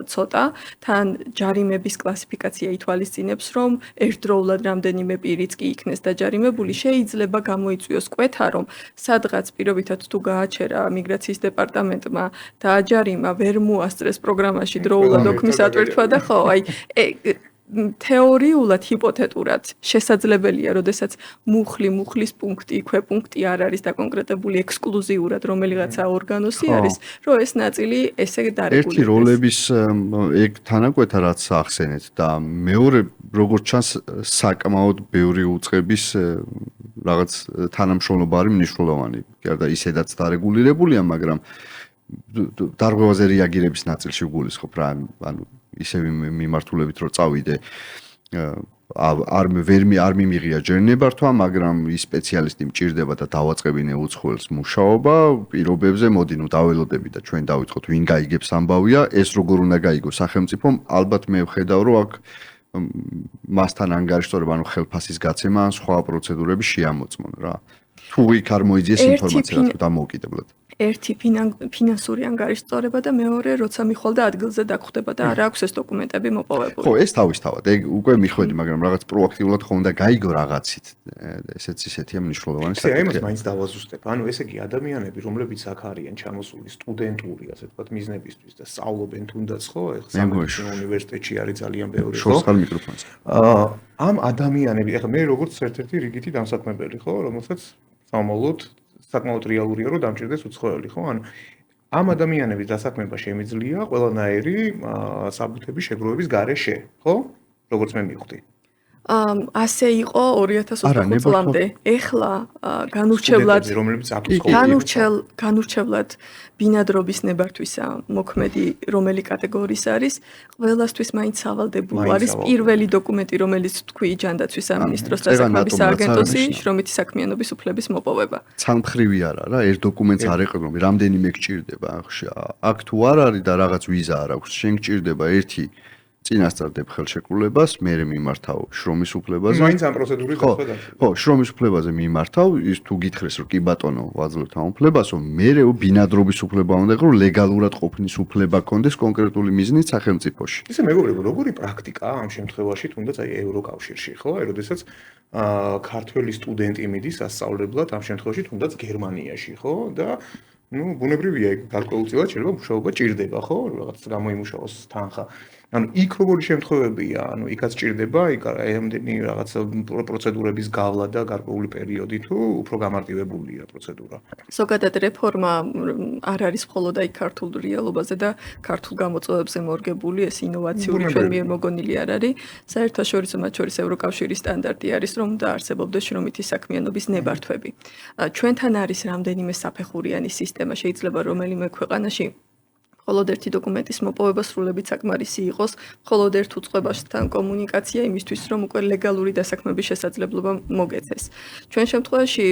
ცოტა, თან ჯარიმების კლასიფიკაცია ითვალისწინებს, რომ ერთდროულად რამდენიმე პირიც კი იქნეს დაჯარიმებული, შეიძლება გამოიწვიოს კვეთა, რომ სადღაც პირობითად თუ გააჩერა მიგრაციის დეპარტამენტმა დააჯარიმა, ვერ მოასწრეს პროგრამაში დროულად ოქმის ატვირთვა და ხო, აი თეორიულად, ჰიპოთეტურად შესაძლებელია, როდესაც მუხლის პუნქტი, ქვეპუნქტი არ არის დაკონკრეტებული ექსკლუზიურად რომელიღაცა ორგანოსი არის, რომ ეს ნაწილი ესე დარეგულირდეს. ერთი როლების ეგ თანაკვეთა რაც ახსენეთ და მეორე როგორც ჩანს საკმაოდ ბევრი უწყების რაღაც თანამშრომლობა არის მნიშვნელოვანი. გარდა ისედაც დარეგულირებულია, მაგრამ დარღვევაზე რეაგირების ნაწილში გულისხმობ რა, ანუ ისევ მიმართულებით რომ წავიდე არ მიმიღია ჯერ ნებართვა, მაგრამ ის სპეციალისტი მჭირდება და დავაწყებინე უცხოელს მუშაობა, პირობებზე მოდი ნუ დაველოდები და ჩვენ დავიწყოთ ვინ გაიგებს ამბავია, ეს როგორ უნდა გაიგოს სახელმწიფომ, ალბათ მე ვხედავ რომ აქ მასთან ანგარიშტორება, ანუ ხელფასის გაცემა ან სხვა პროცედურები შეამოწმონ რა. თუ იქ არ მოიძიეს ინფორმაცია და მოუკიდებლად. ერთი ფინანსური ანგარიშის სწორება და მეორე როცა მიხვალ და ადგილზე დაგხვდება და არ აქვს ეს დოკუმენტები მოპოვებული. ხო, ეს თავისთავად. ეგ უკვე მიხვედი, მაგრამ რაღაც პროაქტიულად ხომ და გაიგო რაღაცით. ესეც ისეთია მნიშვნელოვანი აი, საკითხია. მას მაინც დავაზუსტებ. ანუ ესე იგი ადამიანები, რომლებიც აქ არიან ჩამოსული სტუდენტური, ასე ვთქვათ, მიზნებისთვის და სწავლობენ თუნდაც, ხო, ეხლა სამედიცინო უნივერსიტეტში არის ძალიან ბევრი, ხო? შორსხალ მიკროფონს. ამ ადამიანები, ეხლა მე როგორც ერთ-ერთი რიგითი დამსაქმებელი, ხო, რომელსაც სამომავლოდ საკმაოდ რეალურია, რომ დამჭირდეს უცხოელი, ხო? ანუ ამ ადამიანების დასაქმება შემიძლია ყველანაირი საბუთების შეგროვების გარეშე, ხო? როგორც მე მივხვდი. ასე იყო 2020 წლამდე. ეხლა განურჩევლად რომლებიც აქ განურჩევლად ბინადრობის ნებართვისა მოქმედი რომელი კატეგორიის არის, ყველასთვის მაინც სავალდებულო არის პირველი დოკუმენტი, რომელიც თქვი ჯანდაცვის სამინისტროს დასაქმების სააგენტოსი შრომითი საქმიანობის უფლების მოპოვება. ცალმხრივი არა, ერთ დოკუმენტს არ ეყრდნობი, რამდენიმე გჭირდება. აქ თუ არ არის და რაღაც ვიზა არ აქვს, შენ გჭირდება ერთი წინასწარ ხელშეკრულებას, მე მიმართავ შრომის უფლებაზე. მაინც ამ პროცედურის დაწყვეტა. ხო, შრომის უფლებაზე მიმართავ, ის თუ გითხრეს, რომ კი ბატონო, ვაძლევთ ამ უფლებასო, მერე ბინადრობის უფლება უნდა იყო, რომ ლეგალურად ყოფნის უფლება კონდეს კონკრეტული მიზნით სახელმწიფოში. ისე მეგობრებო, როგორი პრაქტიკაა ამ შემთხვევაში, თუნდაც აი ევროკავშირში, ხო? აი, როდესაც ქართველი სტუდენტი მიდის სასწავლებლად, ამ შემთხვევაში თუნდაც გერმანიაში, ხო? და ბუნებრივია, გარკვეულწილად შეიძლება მუშაობა ჭირდება, ხო? რაღაც გამოიმუშაოს თანხა. ანუ იქ როგორი შემთხვევებია, ანუ იქაც ჭირდება, იქ ამდენი რაღაც პროცედურების გავლა და გარკვეული პერიოდი თუ უფრო გამარტივებულია პროცედურა. ზოგადად რეფორმა არ არის მხოლოდ აი ქართულ რეალობაზე და ქართულ გამოწვევებზე მორგებული, ეს ინოვაციური ჩვენ მიერ მოგონილი არ არის. საერთაშორისო მათ შორის ევროკავშირის სტანდარტი არის, რომ უნდა არსებობდეს შრომითი საქმიანობის ნებართვები. ჩვენთან არის რამდენიმე საფეხურიანი სისტემა, შეიძლება რომელიმე ქვეყანაში მხოლოდ ერთი დოკუმენტის მოპოვება სრულებით საკმარისი იყოს, მხოლოდ ერთ უწყებასთან კომუნიკაცია იმისთვის, რომ უკვე ლეგალური დასაქმების შესაძლებლობა მოგეცეს. ჩვენ შემთხვევაში,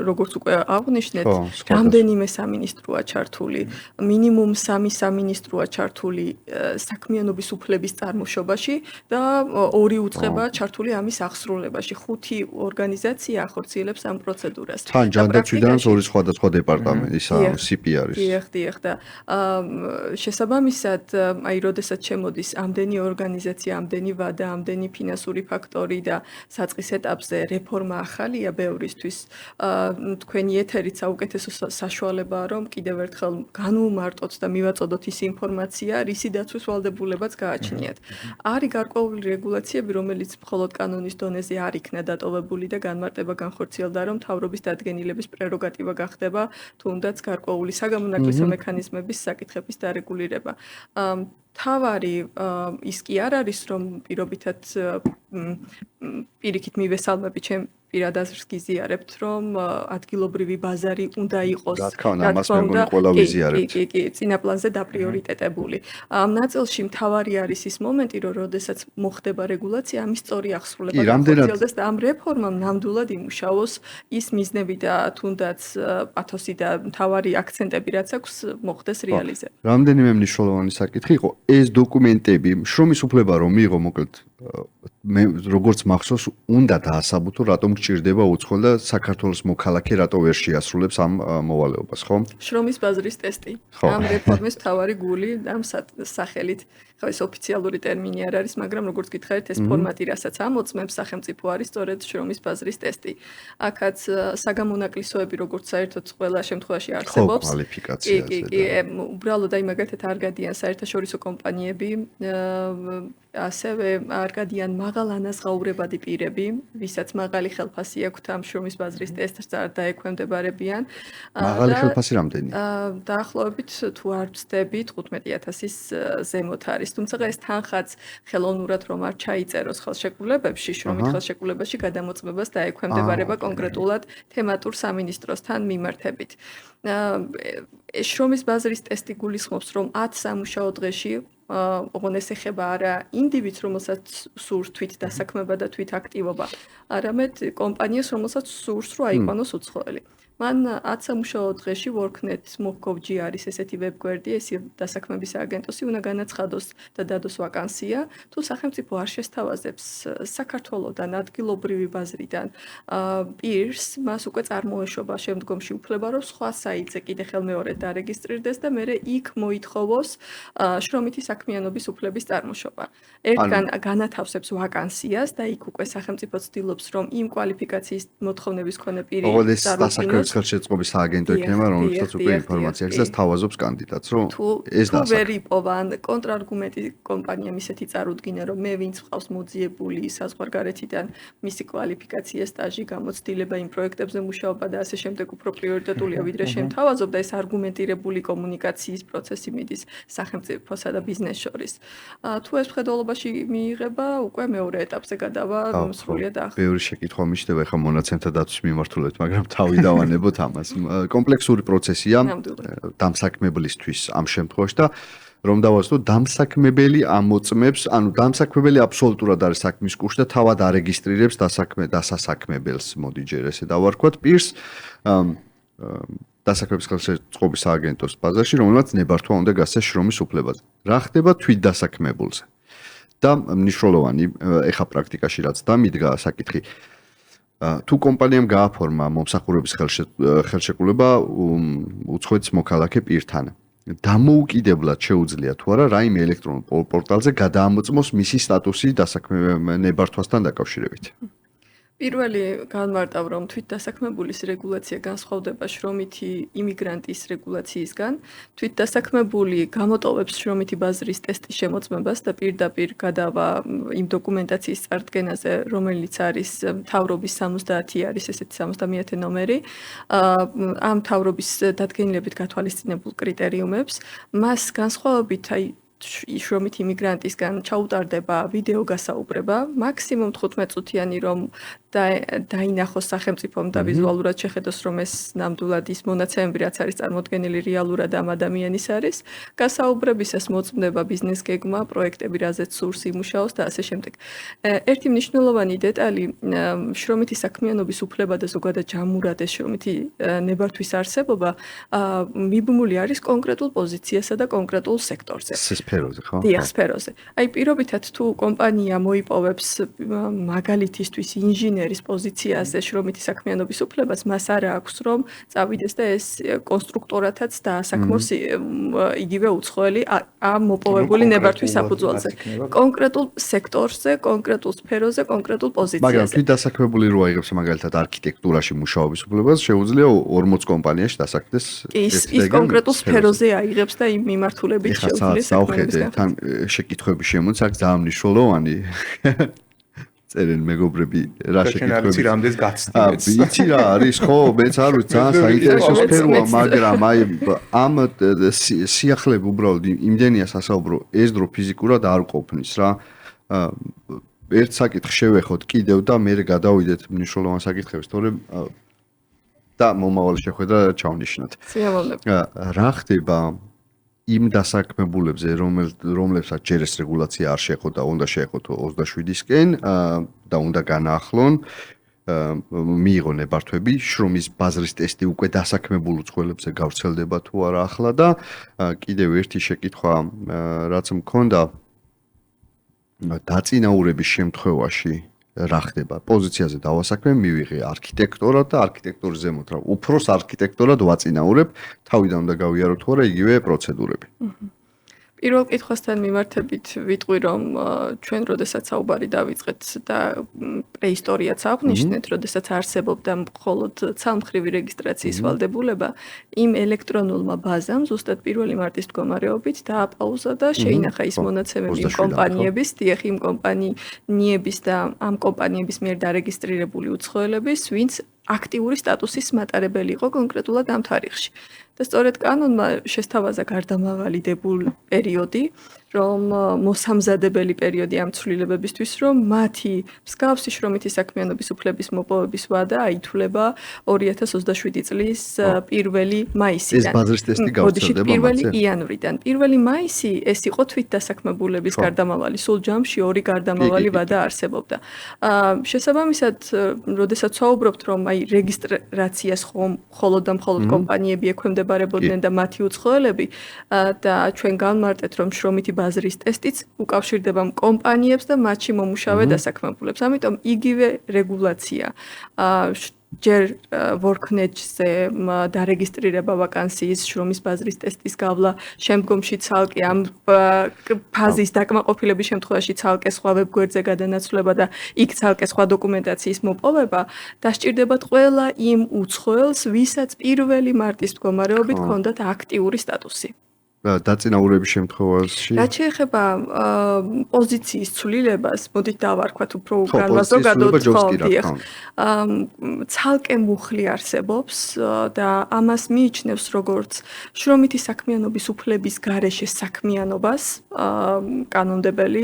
როგორც უკვე აღვნიშნეთ, რამდენიმე სამინისტროა ჩართული, მინიმუმ 3 სამინისტროა ჩართული საქმიანობის უფლების წარმოშობაში და 2 უწყება ჩართული ამის აღსრულებაში. 5 ორგანიზაცია ახორციელებს ამ პროცედურას. თან ჯანდაცვიდან 2 სხვადასხვა დეპარტამენტი, CP არის. დიახ და შესაბამისად, აი, როდესაც შემოდის ამდენი ორგანიზაცია, ამდენი ვადა, ამდენი ფინანსური ფაქტორი და საწყის ეტაპზე რეფორმა ახალია ბევრისთვის, თქვენი ეთერით საუკეთესო საშუალებაა, რომ კიდევ ერთხელ განვუმარტოთ და მივაწოდოთ ის ინფორმაცია, რისი დაცვის ვალდებულებაც გააჩნიათ. არის გარკვეული რეგულაციები, რომელიც მხოლოდ კანონის დონეზე არ იქნა დატოვებული და განმარტება განხორციელდა, რომ მთავრობის დადგენილების პრეროგატივა გახდება თუნდაც გარკვეული საგამონაკლისო მექანიზმების საკითხების დარეგულირება. თავარი ის კი არ არის, რომ პირობითად პირიქით მივესალმები ჩემ პირად აზრს გიზიარებთ, რომ ადგილობრივი ბაზარი უნდა იყოს. რა თქმა უნდა, ამას მეგონი ყველა ვიზიარებთ. კი, წინაპლანზე დაპრიორიტეტებული. ამ ნაწილში მთავარი არის ის მომენტი, რომ როდესაც მოხდება რეგულაცია, ამის სწორი აღსრულება განხორციელდეს და ამ რეფორმამ ნამდვილად იმუშაოს ის მიზნები და თუნდაც პათოსი და მთავარი აქცენტები, რაც აქვს, მოხდეს რეალიზება. რამდენიმე მნიშვნელოვანი საკითხი იყო, ეს დოკუმენტები, შრომის უფლება რომ მიიღო, მოკლედ მე როგორც მახსოვს, უნდა დაასაბუთო, რატომ გჭირდება უცხოელ და საქართველოს მოქალაქე რატო ვერ შეასრულებს ამ მოვალეობას, ხო? შრომის ბაზრის ტესტი. ამ რეფორმის მთავარი გული ამ სახელით, ხო, ეს ოფიციალური ტერმინი არ არის, მაგრამ როგორც გითხარით, ეს ფორმატი, რასაც ამოწმებს სახელმწიფო არის სწორედ შრომის ბაზრის ტესტი. აქაც საგამონაკლისოები, როგორც საერთოდ ყველა შემთხვევაში არსებობს. ხო, კვალიფიკაციაზე. კი, უბრალოდ აი მაგათად არ გადიან საერთაშორისო კომპანიები, ასევე არ გადიან მაღალანაზღაურებადი პირები, ვისაც მაღალი ხელფასი აქვთ ამ შრომის ბაზრის ტესტს არ დაექვემდებარებიან. მაღალი ხელფასი რამდენია? დაახლოებით თუ არ ვცდები 15,000-ის ზემოთ არის. თუმცა ეს თანხაც ხელოვნურად რომ არ ჩაიწეროს ხელშეკრულებებში, შრომით ხელშეკრულებაში გადამოწმებას დაექვემდებარება კონკრეტულად თემატურ სამინისტროსთან მიმართებით. შრომის ბაზრის ტესტი გულისხმობს, რომ 10 სამუშაო დღეში ოღონდ ეს ეხება არა ინდივიდს, რომელსაც სურს თვით დასაქმება და თვით აქტივობა, არამედ კომპანიას, რომელსაც სურს, რომ აიყვანოს უცხოელი. მან 10 სამუშაო დღეში worknet.gov.gr არის ესეთი ვებგვერდი, ეს დასაქმების აგენტოსი უნდა განაცხადოს და დადოს ვაკანსია. თუ სახელმწიფო არ შესთავაზებს საქართველოსთან ადგილობრივი ბაზრიდან პირს, მას უკვე წარმოეშობა შემდგომში უფლება, რომ სხვა საიტზე კიდე ხელმეორედ დარეგისტრირდეს და მერე იქ მოითხოვოს შრომითი საქმიანობის უფლების წარმოშობა. ერთგან განათავსებს ვაკანსიას და იქ უკვე სახელმწიფო ცდილობს, რომ იმ კვალიფიკაციის მოთხოვნების მქონე პირი ოღონდ ეს დასაქმების ხელშეწყობის სააგენტო იქნება, რომელსაც უკვე ინფორმაცია აქვს და თავაზობს კანდიდატს, რომ ეს თუ ვერ იპოვან კონტრარგუმენტი კომპანიამ ისეთი წარუდგინა, რომ მე ვინც ყავს მოძიებული საზღვარგარეთიდან მისი კვალიფიკაცია, სტაჟი, გამოცდილება იმ პროექტებზე მუშაობა და ასე შემდეგ უფრო პრიორიტეტულია ვიდრე შემთავაზობ და ეს არგუმენტირებული კომუნიკაციის პროცესი მიდის სახელმწიფოსა და ბიზნეს შორის. თუ ეს მხედველობაში მიიღება, უკვე მეორე ეტაპზე გადავა სრულიად ახლა. ბევრი შეკითხვა მიჩნდება ეხლა მონაცემთა დაცვის მიმართულებით, მაგრამ თავი დავანებოთ ამას. კომპლექსური პროცესია დამსაქმებლისთვის ამ შემთხვევაში და რომ დავასწრო დამსაქმებელი ამოწმებს, ანუ დამსაქმებელი აბსოლუტურად არის საქმის კურსში და თავად არეგისტრირებს დასასაქმებელს, მოდი ჯერ ესე დავარქვათ პირს დასაქმების ხელშეწყობის სააგენტოს ბაზაში, რომელმაც ნებართვა უნდა გასცეს შრომის უფლებაზე. რა ხდება თვითდასაქმებულზე? და მნიშვნელოვანი ეხა პრაქტიკაში რაც დამიდგა საკითხი თუ კომპანიამ გააფორმა მომსახურების ხელშეკრულება უცხოეთის მოქალაქე პირთან დამოუკიდებლად შეუძლია თუ არა რაიმე ელექტრონულ პორტალზე გადაამოწმოს მისი სტატუსი ნებართვასთან დაკავშირებით. პირველი განმარტავ, რომ თვითდასაქმებულის რეგულაცია განსხვავდება შრომითი იმიგრანტის რეგულაციისგან. თვითდასაქმებული გამოტოვებს შრომითი ბაზრის ტესტის შემოწმებას და პირდაპირ გადავა იმ დოკუმენტაციის წარდგენაზე, რომელიც არის მთავრობის 70 არის ესეთი 70 ნომერი. ამ მთავრობის დადგენილებით გათვალისწინებულ კრიტერიუმებს, მას განსხვავებით შრომითი იმიგრანტისგან ჩაუტარდება ვიდეო გასაუბრება, მაქსიმუმ 15 წუთიანი რომ დაინახოს სახელმწიფომ და ვიზუალურად შეხედოს, რომ ეს ნამდვილად ის მონაცემები, რაც არის წარმოდგენილი რეალურად ამ ადამიანის არის. გასაუბრებისას მოწმდება ბიზნეს გეგმა, პროექტები, რაზეც სურს იმუშაოს და ასე შემდეგ. ერთი მნიშვნელოვანი დეტალი, შრომითი საქმიანობის უფლება და ზოგადად ჯამურად ეს შრომითი ნებართვის არსებობა მიბმული არის კონკრეტულ პოზიციასა და კონკრეტულ სექტორზე. სფეროზე, ხო? დიახ, სფეროზე. აი პირობითად თუ კომპანია მოიპოვებს მაგალითისთვის ინჟინერის პოზიციაზე შრომითი საქმიანობის უფლებას, მას არ აქვს რომ წავიდეს და ეს კონსტრუქტორათაც დაასაქმოს იგივე უცხოელი ამ მოპოვებული ნებართვის საფუძველზე. კონკრეტულ სექტორზე, კონკრეტულ სფეროზე, კონკრეტულ პოზიციაზე. მაგრამ თვითდასაქმებული რო აიღებს მაგალითად არქიტექტურაში მუშაობის უფლებას, შეუძლია 40 კომპანიაში დასაქმდეს ის კონკრეტულ სფეროზე აიღებს და იმ მიმართულებით შეუძლია თან შეკითხვები შემოც აქ ძალიან მნიშვნელოვანი წერენ მეგობრები რა შეკითხვები ვიცი რამდენს გაცდით ვიცი რა არის ხო მეც არ ვიცი ძალიან საინტერესო სფეროა მაგრამ აი ამ სიახლეები უბრალოდ იმდენია სასაუბრო ეს დრო ფიზიკურად არ ყოფნის რა ერთ საკითხს შევეხოთ კიდევ და მე გადავიდეთ მნიშვნელოვან საკითხებს თორემ და მომავალ შეხვედრა ჩავნიშნოთ რა ხდება იმ დასაქმებულებზე, რომლებსაც ჯერ ეს რეგულაცია არ შეეხო და უნდა შეეხოთ 27-ისკენ და უნდა განაახლონ, მიიღო ნებართვები, შრომის ბაზრის ტესტი უკვე დასაქმებულ უცხოელებზე გავრცელდება თუ არა ახლა და კიდევ ერთი შეკითხვა, რაც მქონდა დაწინაურების შემთხვევაში რა ხდება? პოზიციაზე დავასაქმე, მივიღე არქიტექტორად და არქიტექტორის ზემოთ რა. უფროს არქიტექტორად ვაწინაურებ, თავიდან უნდა გავიარო თუ არა იგივე პროცედურები. პირველ კითხვასთან მიმართებით ვიტყვი, რომ ჩვენ როდესაც საუბარი დავიწყეთ და პრეისტორიაც აღნიშნეთ, როდესაც არსებობდა მხოლოდ ცალმხრივი რეგისტრაციის ვალდებულება, იმ ელექტრონულმა ბაზამ ზუსტად 1 მარტის მდგომარეობით დააპაუზა და შეინახა ის მონაცემები იმ კომპანიების, დიახ, იმ კომპანიების და ამ კომპანიების მიერ დარეგისტრირებული უცხოელების, ვინც აქტიური სტატუსის მატარებელი იყო კონკრეტულად ამ თარიღში. და სწორედ კანონმა შესთავაზა გარდამავალიდებულ პერიოდი, რომ მოსამზადებელი პერიოდი ამ ცვლილებებისთვის, რომ მათი მსგავსი შრომითი საქმიანობის უფლების მოპოვების ვადა აითვლება 2027 წლის 1 მაისიდან. ეს ბაზრის ტესტი გავრცელდება მათზე? 1 იანვრიდან. 1 მაისი ეს იყო თვით დასაქმებულების გარდამავალი, სულ ჯამში 2 გარდამავალი ვადა არსებობდა. შესაბამისად, როდესაც ვაუბრობთ, რომ აი რეგისტრაციას მხოლოდ და მხოლოდ კომპანიები ექვემდებარებოდნენ და მათი უცხოელები და ჩვენ განმარტეთ, რომ შრომითი ბაზრის ტესტიც უკავშირდება კომპანიებს და მათში მომუშავე დასაქმებულებს. ამიტომ იგივე რეგულაცია ჯერ WorkNet-ზე დარეგისტრირება ვაკანსიის შრომის ბაზრის ტესტის გავლა, შემდგომში ცალკე ამ ფაზის დაკმაყოფილების შემთხვევაში ცალკე სხვა ვებგვერდზე გადანაცვლება და იქ ცალკე სხვა დოკუმენტაციის მოპოვება დასჭირდებათ ყველა იმ უცხოელს, ვისაც 1 მარტის მდგომარეობით ჰქონდათ აქტიური სტატუსი. დაწინაურების შემთხვევაში რაც შეეხება პოზიციის ცვლილებას, მოდით დავარქვათ უფრო განმაზოგადოთ, ცალკე მუხლი არსებობს და ამას მიიჩნევს როგორც შრომითი საქმიანობის უფლების გარეშე საქმიანობას, კანონდებელი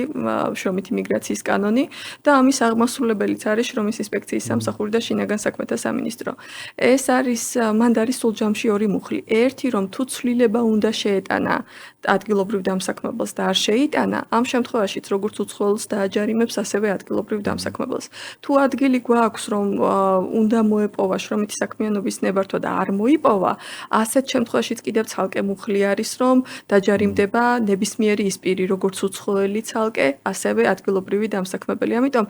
შრომითი მიგრაციის კანონი და ამის აღმასრულებელიც არის შრომის ინსპექციის სამსახური და შინაგან საქმეთა სამინისტრო. ეს არის მანდ არის სულ ჯამში 2 მუხლი. ერთი რომ თუ ცვლილება უნდა შეეტანა ადგილობრივ დამსაქმებელს და არ შეიტანა, ამ შემთხვევაშიც როგორც უცხოელს დააჯარიმებს, ასევე ადგილობრივ დამსაქმებელს. თუ ადგილი გვაქვს, რომ უნდა მოეპოვა შრომითი საქმიანობის ნებართვა და არ მოიპოვა, ასეთ შემთხვევაშიც კიდევ ცალკე მუხლი არის, რომ დაჯარიმდება ნებისმიერი ის პირი, როგორც უცხოელი ცალკე, ასევე ადგილობრივი დამსაქმებელი. ამიტომ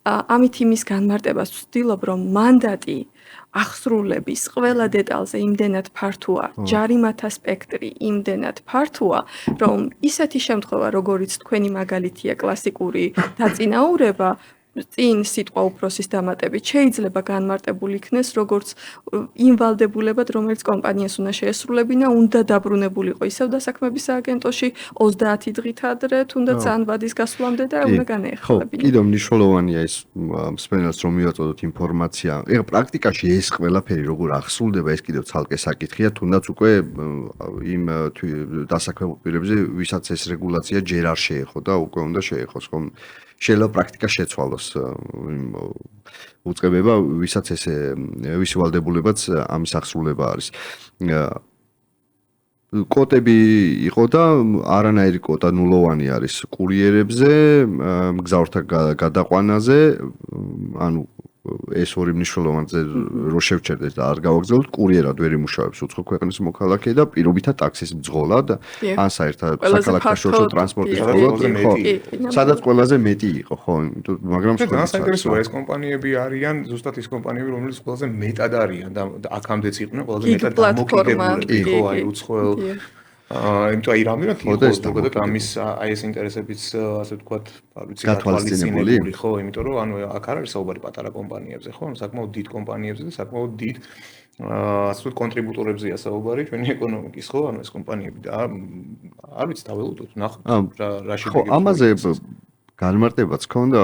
ამით იმის განმარტებას ვცდილობ, რომ მანდატი აღსრულების ყველა დეტალზე იმდენად ფართოა, ჯარიმათა სპექტრი იმდენად ფართოა, რომ ისეთი შემთხვევა, როგორიც თქვენი მაგალითია კლასიკური დაწინაურება, წინ სიტყვა უფროსის დამატებით შეიძლება განმარტებული იქნეს როგორც იმ ვალდებულებად, რომელიც კომპანიას უნდა შეესრულებინა, უნდა დაბრუნებულიყო ისევ დასაქმების სააგენტოში 30 დღით ადრე, თუნდაც ან ვადის გასვლამდე და უნდა განეეხლებინა. კიდევ მნიშვნელოვანია ეს მსმენელს რომ მივაწოდოთ ინფორმაცია. ეხლა პრაქტიკაში ეს ყველაფერი როგორ აღსრულდება, ეს კიდევ ცალკე საკითხია, თუნდაც უკვე იმ დასაქმებულ პირებზე, ვისაც ეს რეგულაცია ჯერ არ შეეხო და უკვე უნდა შეეხოს, ხომ? შეიძლება პრაქტიკა შეცვალოს უწყებება, ვისაც ესე ვისი ვალდებულებაც ამის აღსრულება არის. კოტები იყო და არანაირი კოტა ნულოვანი არის კურიერებზე, მგზავრთა გადაყვანაზე, ანუ ეს ორი მნიშვნელოვანზე რო შევჩერდეთ და არ გავაგზავნოთ, კურიერად ვერ იმუშავებს უცხო ქვეყნის მოქალაქე და პირობითად ტაქსის მძღოლად, ან საერთოდ საქალაქო ტრანსპორტის მძღოლად, ხო, სადაც ყველაზე მეტი იყო, ხო, მაგრამ საინტერესოა ეს კომპანიები არიან, ზუსტად ის კომპანიები, რომელიც ყველაზე მეტად არიან და აქამდეც იყვნენ ყველაზე მეტად დამოკიდებული, ხო, აი უცხოელ იმიტომ აი რამდენად იყო ზოგადად ამის აი ეს ინტერესებიც ასე ვთქვათ, არ ვიცი, გათვალისწინებული, ხო, იმიტომ რომ ანუ აქ არ არის საუბარი პატარა კომპანიებზე, ხო, საკმაოდ დიდ კომპანიებზე და საკმაოდ დიდ ასე ვთქვათ კონტრიბუტორებზეა საუბარი ჩვენი ეკონომიკის, ხო, ანუ ეს კომპანიები და არ ვიცი, დაველოდოთ, ნახოთ რა შედეგები. ხო, ამაზე განმარტებაც ქონდა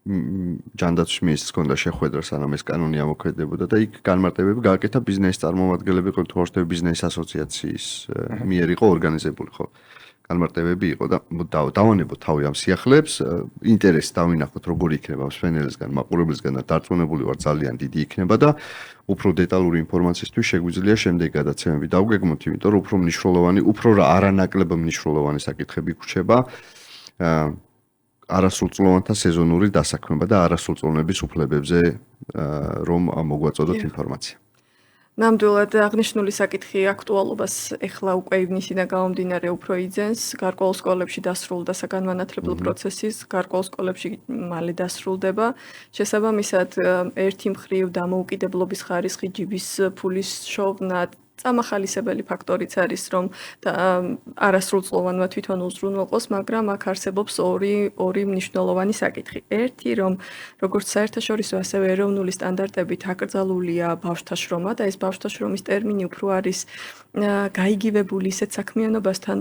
ჯანდაცვის მინისტრს ჰქონდა შეხვედრა, სანამ ეს კანონი ამოქმედებოდა და იქ განმარტებები გააკეთა ბიზნესის წარმომადგენლები, ყოველთვის ბიზნეს ასოციაციის მიერ იყო ორგანიზებული, ხო. განმარტებები იყო და დავანებოთ თავი ამ სიახლეებს, ინტერესი დავინახოთ, როგორი იქნება მსმენელისგან, მაყურებლისგან და დარწმუნებული ვარ, ძალიან დიდი იქნება და უფრო დეტალური ინფორმაციისთვის შეგვიძლია შემდეგი გადაცემები დავგეგმოთ, იმიტომ რომ უფრო მნიშვნელოვანი, უფრო არანაკლებ მნიშვნელოვანი საკითხები გვრჩება. არასრულწლოვანთა სეზონური დასაქმება და არასრულწლოვნების უფლებებზე რომ მოგვაწოდოთ ინფორმაცია. ნამდვილად აღნიშნული საკითხი აქტუალობას ეხლა უკვე ივნისიდან გამომდინარე უფრო იძენს, გარკვეულ სკოლებში დასრულდა და საგანმანათლებლო პროცესის, გარკვეულ სკოლებში მალე დასრულდება. შესაბამისად, ერთი მხრივ დამოუკიდებლობის ხარისხი ჯიბის ფულის შოვნა წამახალისებელი ფაქტორიც არის, რომ არასრულწლოვანმა თვითონ უზრუნველყოს, მაგრამ აქ არსებობს ორი მნიშვნელოვანი საკითხი. ერთი, რომ როგორც საერთაშორისო, ასევე ეროვნული სტანდარტებით აკრძალულია ბავშვთა შრომა და ეს ბავშვთა შრომის ტერმინი უფრო არის გაიგივებული ისეთ საქმიანობასთან,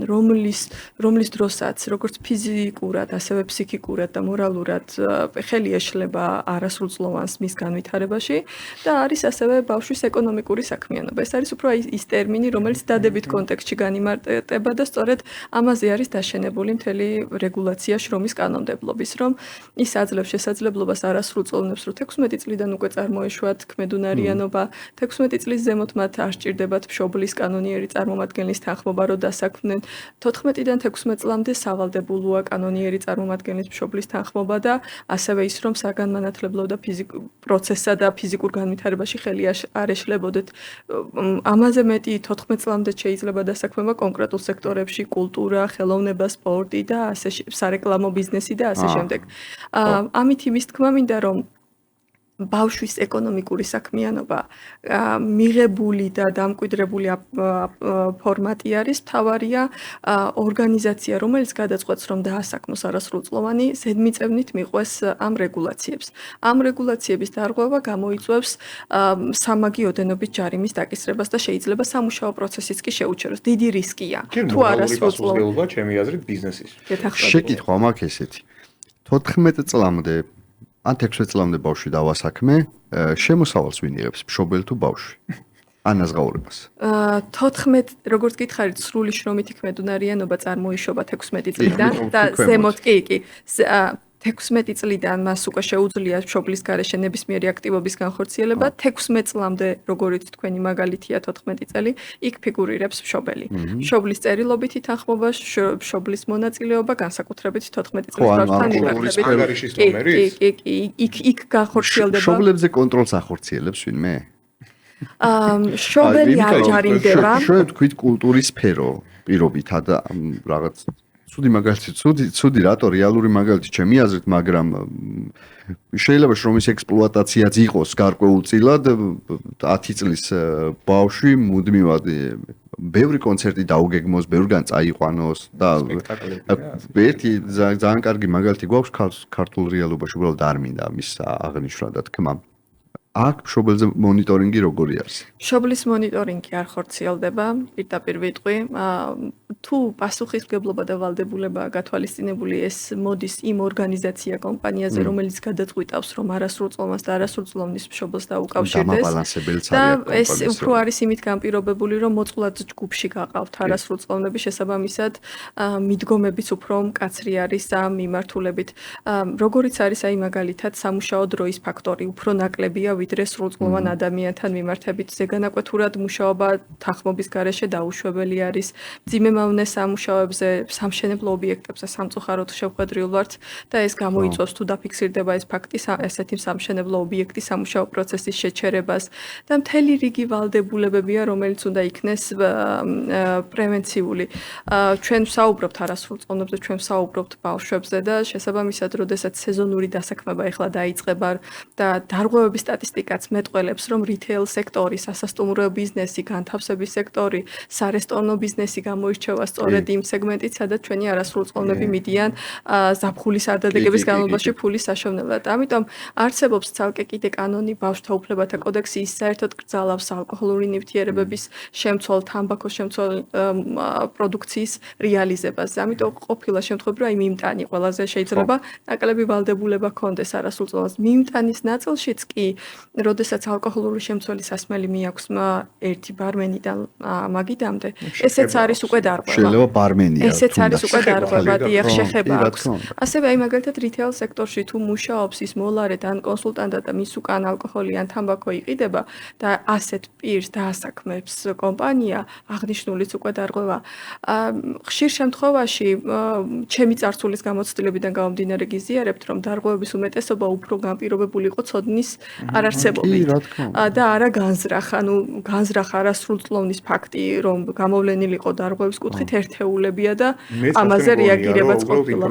რომლის დროსაც როგორც ფიზიკურად, ასევე ფსიქიკურად და მორალურად ხელი ეშლება არასრულწლოვანს მის განვითარებაში და არის ასევე ბავშვის ეკონომიკური საქმიანობა. ეს არის უფრო ის ტერმინი, რომელიც დადებით კონტექსტში განიმარტება და სწორედ ამაზე არის დაშენებული მთელი რეგულაცია შრომის კანონმდებლობის, რომ ის აძლევს შესაძლებლობას არასრულწლოვნებს, რომ 16 წლიდან უკვე წარმოეშვათ ქმედუნარიანობა, 16 წლის ზემოთ მათ არ სჭირდებათ მშობლის კანონიერი წარმომადგენლის თანხმობა, რომ დასაქმდნენ. 14-დან 16 წლამდე სავალდებულოა კანონიერი წარმომადგენლის მშობლის თანხმობა და ასევე ის, რომ საგანმანათლებლო და პროცესსა და ფიზიკურ განვითარებაში ხელი არ ეშლებოდეთ. ამაზე მეტი 14 წლამდე შეიძლება დასაქმება კონკრეტულ სექტორებში, კულტურა, ხელოვნება, სპორტი და ასე სარეკლამო ბიზნესი და ასე შემდეგ. ამით იმის თქმა მინდა, რომ ბავშვის ეკონომიკური საქმიანობა მიღებული და დამკვიდრებული ფორმატი არის, თავარია ორგანიზაცია, რომელიც გადაწყვეტს, რომ დაასაქმოს არასრულწლოვანი, ზედმიწევნით მიყვეს ამ რეგულაციებს. ამ რეგულაციების დარღვევა გამოიწვევს სამაგი ოდენობით ჯარიმის დაკისრებას და შეიძლება სამუშაო პროცესიც კი შეუჩეროს. დიდი რისკია. თუ არასრულწლოვანობა, ჩემი აზრით, ბიზნესის. შეკითხვა მაქვს ესეთი. 14 წლამდე ან 16 წლამდე ბავშვი დავასაქმე, შემოსავალს ვინ იღებს, მშობელი თუ ბავშვი? ანაზღაურებას. 14, როგორც გითხარით, სრული შრომითი ქმედუნარიანობა წარმოიშობა 16 წლიდან და ზემოთ კი 16 წლიდან მას უკვე შეუძლია მშობლის გარეშე ნებისმიერი აქტივობის განხორციელება, 16 წლამდე, როგორიც თქვენი მაგალითია 14 წელი, იქ ფიგურირებს მშობელი. მშობლის წერილობითი თანხმობა, მშობლის მონაწილეობა, განსაკუთრებით 14 წლის ბავშვთან მიმართებით. იქ განხორციელდება. მშობლებზე კონტროლს ახორციელებს ვინმე? მშობელი არ ჯარიმდება. შევ თქვით კულტურის სფერო პირობითა და რაღაც ცუდი მაგალითი, ცუდი რატო რეალური მაგალითი ჩემი აზრით, მაგრამ შეიძლება შრომის ექსპლუატაციაც იყოს გარკვეულწილად 10 წლის ბავშვი მუდმივად ბევრი კონცერტი დაუგეგმოს, ბევრგან წაიყვანოს და ერთი ძალიან კარგი მაგალითი გვაქვს ქართულ რეალობაში, უბრალოდ არ მინდა მის აღნიშნა და თქმა. აქ მშობელზე მონიტორინგი როგორი არის? მშობლის მონიტორინგი არ ხორციელდება, პირდაპირ ვიტყვი. თუ პასუხისმგებლობა და ვალდებულება გათვალისწინებული ეს მოდის იმ ორგანიზაცია კომპანიაზე, რომელიც გადაწყვიტავს, რომ არასრულწლოვანს და არასრულწლოვნის მშობელს დაუკავშირდეს. და ეს უფრო არის იმით განპირობებული, რომ მოწყვლად ჯგუფში გაყავთ არასრულწლოვნები, შესაბამისად მიდგომებიც უფრო მკაცრი არის ამ მიმართულებით. როგორიც არის აი მაგალითად სამუშაო დროის ფაქტორი, უფრო ნაკლებია ვიდრე სრულწლოვან ადამიანთან მიმართებით. ზეგანაკვეთურად მუშაობა თანხმობის გარეშე დაუშვებელი არის. მძიმე სამუშაოებზე, სამშენებლო ობიექტებზე სამწუხაროდ შევხვედრილ ვართ და ეს გამოიწვევს თუ დაფიქსირდება ეს ფაქტი ესეთი სამშენებლო ობიექტის სამუშაო პროცესის შეჩერებას და მთელი რიგი ვალდებულებებია, რომელიც უნდა იქნეს პრევენციული. ჩვენ ვსაუბრობთ არასრულწლოვნებზე, ჩვენ ვსაუბრობთ ბავშვებზე და შესაბამისად, როდესაც სეზონური დასაქმება ეხლა დაიწყება და დარღვევების სტატისტიკაც მეტყველებს, რომ რიტეილ სექტორი, სასასტუმრო ბიზნესი, განთავსების სექტორი, სარესტორნო ბიზნესი გამოირჩევა სწორედ იმ სეგმენტით, სადაც ჩვენი არასრულწლოვნები მიდიან ზაფხულის ადადგების განმავლობაში ფულის საშოვნელად. ამიტომ არსებობს ცალკე კიდე კანონი ბავშვთა უფლებათა კოდექსი, ის საერთოდ კრძალავს ალკოჰოლური ნივთიერებების შემცველ, თამბაქოს შემცველ პროდუქციის რეალიზებას. ამიტომ ყოფილა შემთხვევები, რომ აი მიმტანი ყველაზე შეიძლება ნაკლები ვალდებულება ჰქონდეს არასრულწლოვანს. მიმტანის ნაწილშიც კი, როდესაც ალკოჰოლური შემცველი სასმელი მიაქვს ერთი ბარმენიდან მაგიდამდე, ესეც არის უკვე დარღვევა. შეიძლება ბარმენია. ესეც არის უკვე დარღვევა, დიახ, შეხება აქვს. ასევე აი მაგალითად რიტეილ სექტორში თუ მუშაობს ის მოლარედ ან კონსულტანტად და მის უკან ალკოჰოლი ან თამბაქო იყიდება და ასეთ პირს დაასაქმებს კომპანია, აღნიშნულიც უკვე დარღვევა. ხშირ შემთხვევაში ჩემი წარსულის გამოცდილებიდან გამომდინარე გიზიარებთ, რომ დარღვევების უმეტესობა უფრო განპირობებული იყო ცოდნის არარსებობით და არა განზრახ, ანუ განზრახ არასრულწლოვნის ფაქტი, რომ გამოვლენილიყო დარღვევის კუთხით ერთეულებია და ამაზე რეაგირებაც ყოფილა.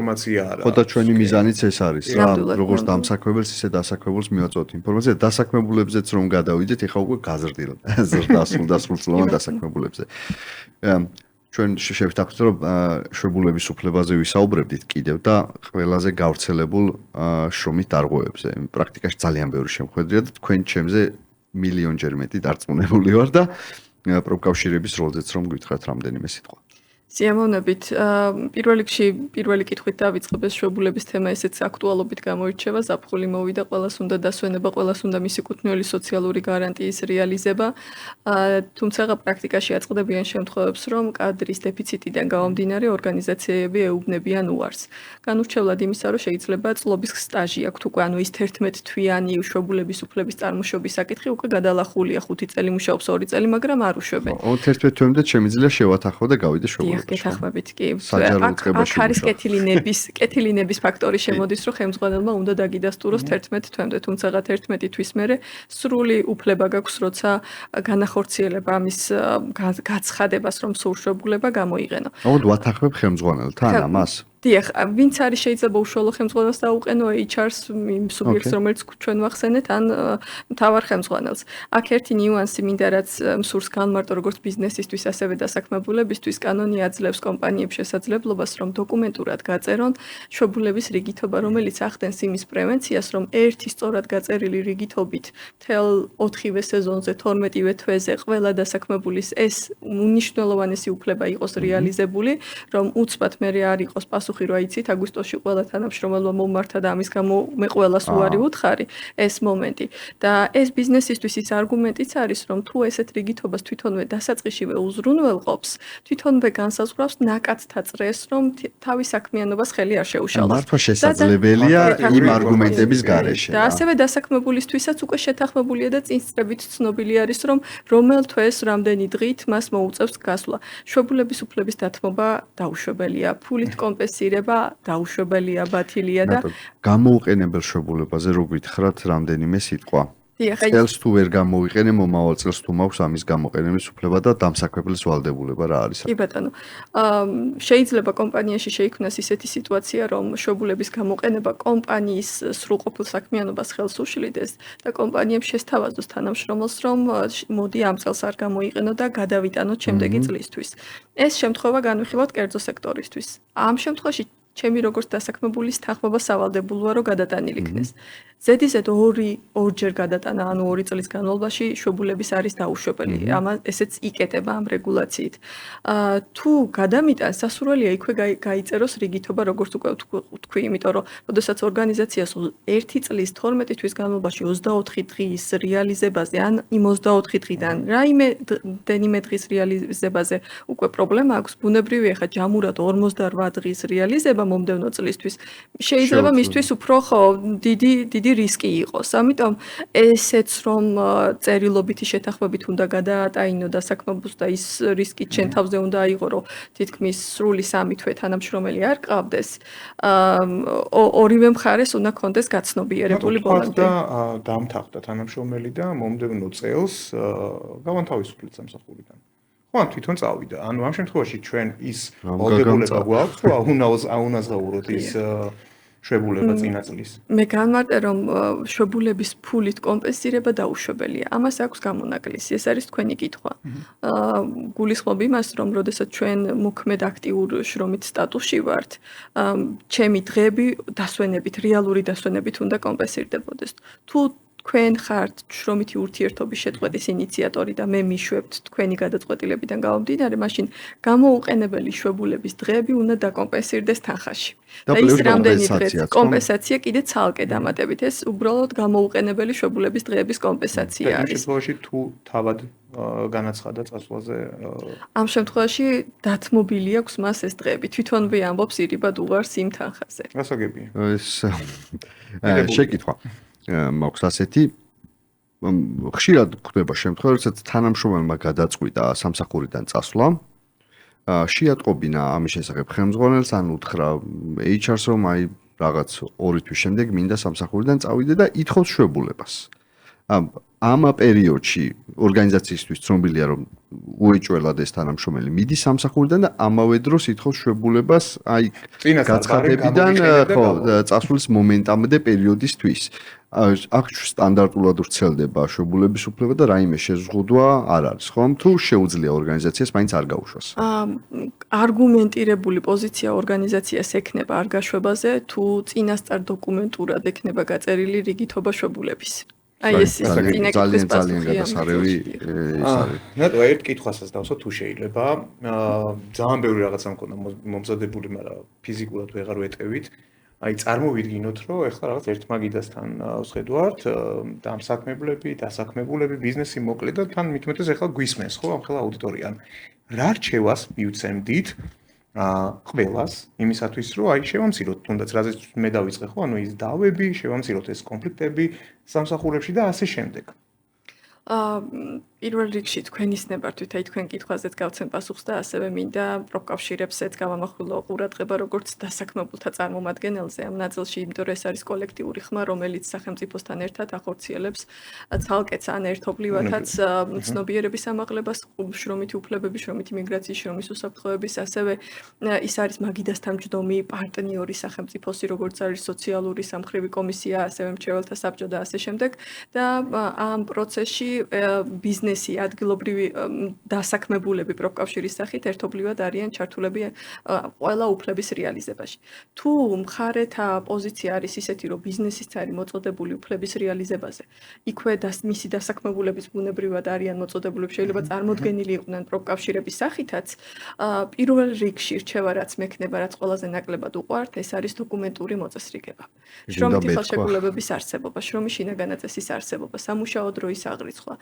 ხო და ჩვენი მიზანიც ეს არის რა, როგორც დამსაქმებელს, ისე დასაქმებულს მივაწვევთ ინფორმაცია, დასაქმებულებზეც რომ გადავიდეთ, ეხლა უკვე გაზრდა სრულწლოვან დასაქმებულებზე. ჩვენ შევთანხმდით, რომ შვებულების უფლებაზე ვისაუბრებდით კიდევ და ყველაზე გავრცელებულ შრომით დარღვევებზე. პრაქტიკაში ძალიან ბევრი შემოხვედრია და თქვენ ჩემზე მილიონჯერ მეტი დარწმუნებული ვარ და პროფკავშირების როლზეც რომ გითხრათ რამდენიმე სიტყვა. სიამოვნებით. პირველ რიგში პირველი კითხვით დავიწყებ, ეს შვებულების თემა ესეც აქტუალობით გამოირჩევა, ზაფხული მოვიდა, ყველას უნდა დასვენება, ყველას უნდა მისი კუთვნილი სოციალური გარანტიის რეალიზება. თუმცა პრაქტიკაში აწყდებიან შემთხვევებს, რომ კადრის დეფიციტიდან გამომდინარე ორგანიზაციები ეუბნებიან უარს. განურჩევლად იმისა, რომ შეიძლება წლობის სტაჟი აქვთ უკვე, ანუ ის 11 თვიანი შვებულების უფლების წარმოშობის საკითხი უკვე გადალახულია, 5 წელი მუშაობს, 2 წელი, მაგრამ არ უშვებენ. 11 თვემდე შემიძლია შევათანხმო და გავიდე შვებულებში. გეთანხმებით კი. საჯარო უწყებაში აქ არის კეთილინების ფაქტორი შემოდის, რომ ხელმძღვანელმა უნდა დაგიდასტუროს 11 თვემდე, თუმცა 11 თვის მერე სრული უფლება გაქვს, როცა განახორციელება ამის გაცხადებას, რომ სურშვებულება გამოიყენო. ოღონდ ვათანხმებ ხელმძღვანელთან ამას? დიახ, ვინც არის შეიძლება უშუალო ხელმძღვანელს დაუყენო HR-ს, იმ სუბიექტს, რომელიც ჩვენ ვახსენეთ, ან მთავარ ხელმძღვანელს. აქ ერთი ნიუანსი მინდა, რაც მსურს განმარტო როგორც ბიზნესისთვის, ასევე დასაქმებულებისთვის, კანონი აძლევს კომპანიებს შესაძლებლობას, რომ დოკუმენტურად გაწერონ შვებულების რიგითობა, რომელიც ახდენს იმის პრევენციას, რომ ერთი სწორად გაწერილი რიგითობით მთელ 4-ვე სეზონზე, 12-ვე თვეზე ყველა დასაქმებულის ეს უნიშნელოვანესი უფლება იყოს რეალიზებული, რომ უცბად მერე არ იყოს პასუხი, რომ აიცით, აგვისტოში ყველა თანამშრომელმა მომმართა და ამის გამო მე ყველას უარი ვუთხარი, ეს მომენტი. და ეს ბიზნესისთვის ის არგუმენტიც არის, რომ თუ ესეთ რიგითობას თვითონვე დასაწყისშივე უზრუნველყოფს, თვითონვე განსაზღვრავს ნაკადთა წრეს, რომ თავის საქმიანობას ხელი არ შეუშალოს. მართლა შესაძლებელია იმ არგუმენტების გარეშე. და ასევე დასაქმებულისთვისაც უკვე შეთანხმებულია და წინსწრებით ცნობილი არის, რომ რომელ თვეს რამდენი დღით მას მოუწევს გასვლა. შვებულების უფლების დათმობა დაუშვებელია, ფულით კომპენსირება დაუშვებელია, ბათილია და გამოუყენებელ შვებულებაზე რო გითხრათ რამდენიმე სიტყვა. წელს თუ ვერ გამოიყენე, მომავალ წელს თუ მაქვს ამის გამოყენების უფლება და დამსაქმებლის ვალდებულება რა არის? კი ბატონო. შეიძლება კომპანიაში შეიქმნას ისეთი სიტუაცია, რომ შვებულების გამოყენება კომპანიის სრულყოფილ საქმიანობას ხელს უშლიდეს და კომპანიებს შესთავაზოს თანამშრომელს, რომ მოდი ამ წელს არ გამოიყენო და გადავიტანოთ შემდეგი წლისთვის. ეს შემთხვევა განვიხილოთ კერძო სექტორისთვის. ამ შემთხვევაში ჩემი როგორც დასაქმებულის თანხმობა სავალდებულოა, რომ გადატანილი იქნეს. ზედიზედ ორჯერ გადატანა, ანუ 2 წლის განმავლობაში შვებულების არის დაუშვებელი. ესეც იკეტება ამ რეგულაციით. თუ გადამიტანს, სასურველია იქვე გაიწეროს რიგითობა, როგორც უკვე ვთქვი, იმიტომ რომ როდესაც ორგანიზაციას 1 წლის 12 თვის განმავლობაში 24 დღის რეალიზებაზე, ან იმ 24 დღიდან რაიმე დღის რეალიზებაზე უკვე პრობლემა აქვს, ბუნებრივია ხა ჯამურად 58 დღის რეალიზება მომდევნო წლისთვის. შეიძლება მისთვის უფრო დიდი რისკი იყოს. ამიტომ ესეც რომ წერილობითი შეთანხმებით უნდა გადაატაინო დასაქმებულს და ის რისკი ჩვენ თავზე უნდა აიღო, რომ თითქმის სრული 3 თვე თანამშრომელი არ ყავდეს. ორივე მხარეს უნდა კონდეს გაცნობიერებული ბოლომდე. და დამთახდა თანამშრომელი და მომდევნო წელს გავანთავისუფლეთ სამსახურიდან. ხო, თვითონ წავიდა. ანუ ამ შემთხვევაში ჩვენ ის ვალდებულება გვაქვს, რომ აუნაზღაუროთ ის შვებულება წინაწლის. მე განმარტე, რომ შვებულების ფულით კომპენსირება დაუშვებელია. ამას აქვს გამონაკლისი. ეს არის თქვენი კითხვა. გულისხმობ იმას, რომ როდესაც ჩვენ მოქმედ აქტიურ შრომით სტატუსში ვართ, ჩემი დღეები დასვენებით, რეალური დასვენებით უნდა კომპენსირდებოდეს. თუ თქვენ ხართ შრომითი ურთიერთობის შეწყვეტის ინიციატორი და მე მიშვებთ თქვენი გადაწყვეტილებიდან გამომდინარე, მაშინ გამოუყენებელი შვებულების დღეები უნდა დაკომპენსირდეს თანხაში. და ის რამდენი დღე კომპენსაცია კიდე ცალკე დამატებით, ეს უბრალოდ გამოუყენებელი შვებულების დღეების კომპენსაცია არის. ამ შემთხვევაში თუ თავად განაცხადა წასვლაზე ამ შემთხვევაში დათმობილი აქვს მას ეს დღეები. თვითონვე ამბობს ირიბად უღარს იმ თანხაზე. გასაგებია. ეს შეკითხვა მაქვს ასეთი ხშირად გვხვდება შემთხვევა, როდესაც თანამშრომელმა გადაწყვიტა სამსახურიდან წასვლა, შეატყობინა ამის შესახებ ხელმძღვანელს, ან უთხრა HR-ს, რომ აი რაღაც 2 თვის შემდეგ მინდა სამსახურიდან წავიდე და ითხოვს შვებულებას. ამ პერიოდში ორგანიზაციისთვის ცნობილია, რომ უეჭველად ეს თანამშრომელი მიდის სამსახურიდან და ამავე დროს ითხოვს შვებულებას, აი გაცხადებიდან ხო წასვლის მომენტამდე პერიოდისთვის. აქ სტანდარტულად ვრცელდება შვებულების უფლება და რაიმე შეზღუდვა არ არის, ხომ? თუ შეუძლია ორგანიზაციას მაინც არ გაუშვას. არგუმენტირებული პოზიცია ორგანიზაციას ექნება არ გაშვებაზე, თუ წინასწარ დოკუმენტურად ექნება გაწერილი რიგითობა შვებულების. აი ეს ძალიან გადასარევი ის არის. ნატო ერთ კითხვასაც დავსო თუ შეიძლება. ძალიან ბევრი რაღაცა მქონდა მომზადებული, მაგრამ ფიზიკურად ვეღარ ვეტევით. აი წარმოვიდგინოთ, რომ ეხლა რაღაც ერთ მაგიდასთან ვხედავთ და ამ საქმებლები, დასაქმებულები, ბიზნესი მოკლედ და თან მithumetes ეხლა გვისმენს, ხო, ამ ხელა აუდიტორიამ. რა რჩევას მივცემდით ყველას იმისათვის, რომ აი შევამციროთ, თუნდაც რაზეც მე დავიწყე, ხო, ანუ ის დავები, შევამციროთ ეს კონფლიქტები სამსახურებში და ასე შემდეგ. პირველ რიგში თქვენის ნებართვით, აი თქვენ კითხვაზეც გავცემ პასუხს და ასევე მინდა პროფკავშირებს ეს გავამახვილო ყურადღება როგორც დასაქმებულთა წარმომადგენელზე ამ ნაწილში, იმიტომ რომ ეს არის კოლექტიური ხმა, რომელიც სახელმწიფოსთან ერთად ახორციელებს ცალკეც ან ერთობლივადაც ცნობიერების ამაღლებას, შრომითი უფლებების, შრომითი მიგრაციის, შრომის უსაფრთხოების, ასევე ის არის მაგიდასთან მჯდომი პარტნიორი სახელმწიფოსი, როგორც არის სოციალური სამხრივი კომისია, ასევე მრჩეველთა საბჭო და ასე შემდეგ და ამ პროცესში ბიზნესი, ადგილობრივი დასაქმებულები პროფკავშირის სახით ერთობლივად არიან ჩართულები ყველა უფლების რეალიზებაში. თუ მხარეთა პოზიცია არის ისეთი, რომ ბიზნესის წარი მოწოდებული უფლების რეალიზებაზე, იქვე მისი დასაქმებულების ბუნებრივად არიან მოწოდებულები, შეიძლება წარმოდგენილი იყვნენ პროფკავშირების სახითაც, პირველ რიგში რჩევა რაც მექნება, რაც ყველაზე ნაკლებად უყვართ, ეს არის დოკუმენტური მოწესრიგება. შრომითი ხელშეკრულებების არსებობა, შრომის შინაგანაწესის არსებობა, სამუშაო დროის აღრიცხვა.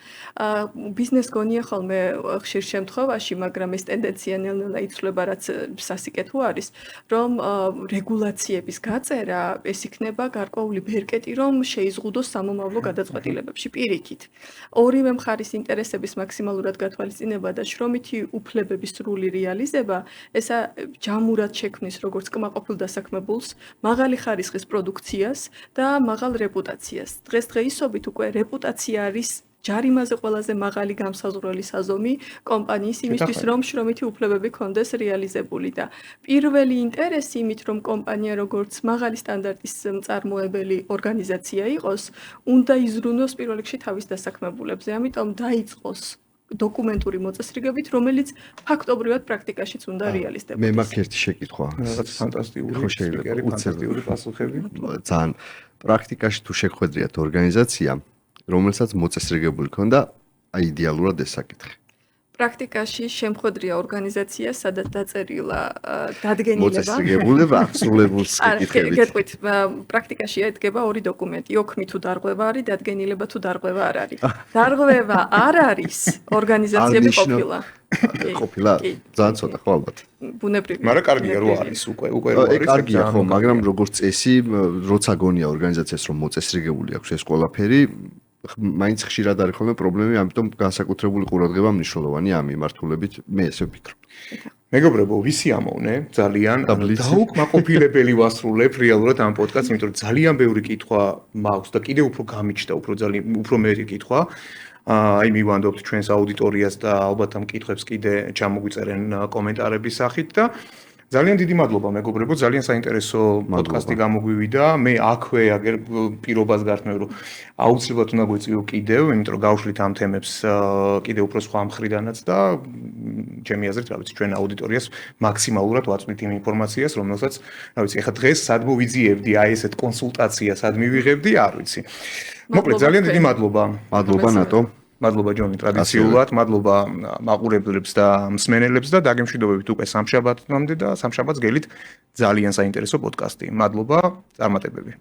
ბიზნეს გონია ხოლმე ხშირ შემთხვევაში, მაგრამ ეს ტენდენცია ნელ-ნელა იცვლება, რაც სასიკეთო არის, რომ რეგულაციების გაწერა ეს იქნება გარკვეული ბერკეტი, რომ შეიზღუდოს სამომავლო გადაწყვეტილებებში პირიქით. ორივე მხარის ინტერესების მაქსიმალურად გათვალისწინება და შრომითი უფლებების სრული რეალიზება, ესა ჯამურად შექმნის როგორც კმაყოფილ დასაქმებულს, მაღალი ხარისხის პროდუქციას და მაღალ რეპუტაციას. დღესდღეობით უკვე რეპუტაცია არის ჯარიმაზე ყველაზე მაღალი გამსაზღვრელი საზომი კომპანიის იმისთვის, რომ შრომითი უფლებები კონდეს რეალიზებული და პირველი ინტერესი იმით, რომ კომპანია როგორც მაღალი სტანდარტის მწარმოებელი ორგანიზაცია იყოს, უნდა იზრუნოს პირველ რიგში თავის დასაქმებულებზე. ამიტომ დაიწყოს დოკუმენტური მოწესრიგებით, რომელიც ფაქტობრივად პრაქტიკაშიც უნდა რეალიზდებოდეს. მე მაქვს ერთი შეკითხვა. რაღაც ფანტასტიკური პასუხები. ძალიან პრაქტიკაში თუ შეგხვედრიათ ორგანიზაცია, რომელსაც მოწესრიგებული ქონდა, აი იდეალურად ეს საკითხი. პრაქტიკაში შემხვედრია ორგანიზაცია, სადაც დაწერილა დადგენილება. მოწესრიგებულება აღსრულებულს გეკითხებით. გეტყვით, პრაქტიკაში ედგება ორი დოკუმენტი, ოქმი თუ დარღვევა არის, დადგენილება თუ დარღვევა არ არის. დარღვევა არ არის, ორგანიზაციები ყოფილა. ყოფილა, ძალიან ცოტა ხო ალბათ. ბუნებრივია. მაგრამ კარგია რო არის უკვე რო არის. კარგია ხო, მაგრამ როგორც წესი, როცა გონია ორგანიზაციას რომ მოწესრიგებული აქვს ეს ყველაფერი, მაინც ხშირად არის ხოლმე პრობლემები, ამიტომ განსაკუთრებული ყურადღება მნიშვნელოვანია ამ მიმართულებით, მე ესე ვფიქრობ. მეგობრებო, ვისი ამოვნე ძალიან დაუკმაყოფილებელი ვასრულებ რეალურად ამ პოდკასტს, იმიტომ რომ ძალიან ბევრი კითხვა მაქვს და კიდევ უფრო გამიჩნდა, უფრო მეტი კითხვა. აი მივანდობთ ჩვენს აუდიტორიას და ალბათ ამ კითხვებს კიდე ჩამოგვიწერენ კომენტარების სახით და ძალიან დიდი მადლობა მეგობრებო, ძალიან საინტერესო პოდკასტი გამოგვივიდა. მე აქვე აგერ პირობას გართმევ, რომ აუცილებლად უნდა გვეწიო კიდევ, იმიტომ რომ გავშლით ამ თემებს კიდევ უფრო სხვა მხრიდანაც და ჩემი აზრით, რა ვიცი, ჩვენ აუდიტორიას მაქსიმალურად ვაწვდით იმ ინფორმაციას, რომელსაც, რა ვიცი, ეხლა დღეს სად მოვიძიებდი აი ესეთ კონსულტაცია, სად მივიღებდი, არ ვიცი. მოკლედ, ძალიან დიდი მადლობა. მადლობა ნატო. მადლობა ჯონი ტრადიციულად, მადლობა მაყურებლებს და მსმენელებს და დაგემშვიდობებით უკვე სამშაბათამდე და სამშაბათს გელით ძალიან საინტერესო პოდკასტი. მადლობა, წარმატებები.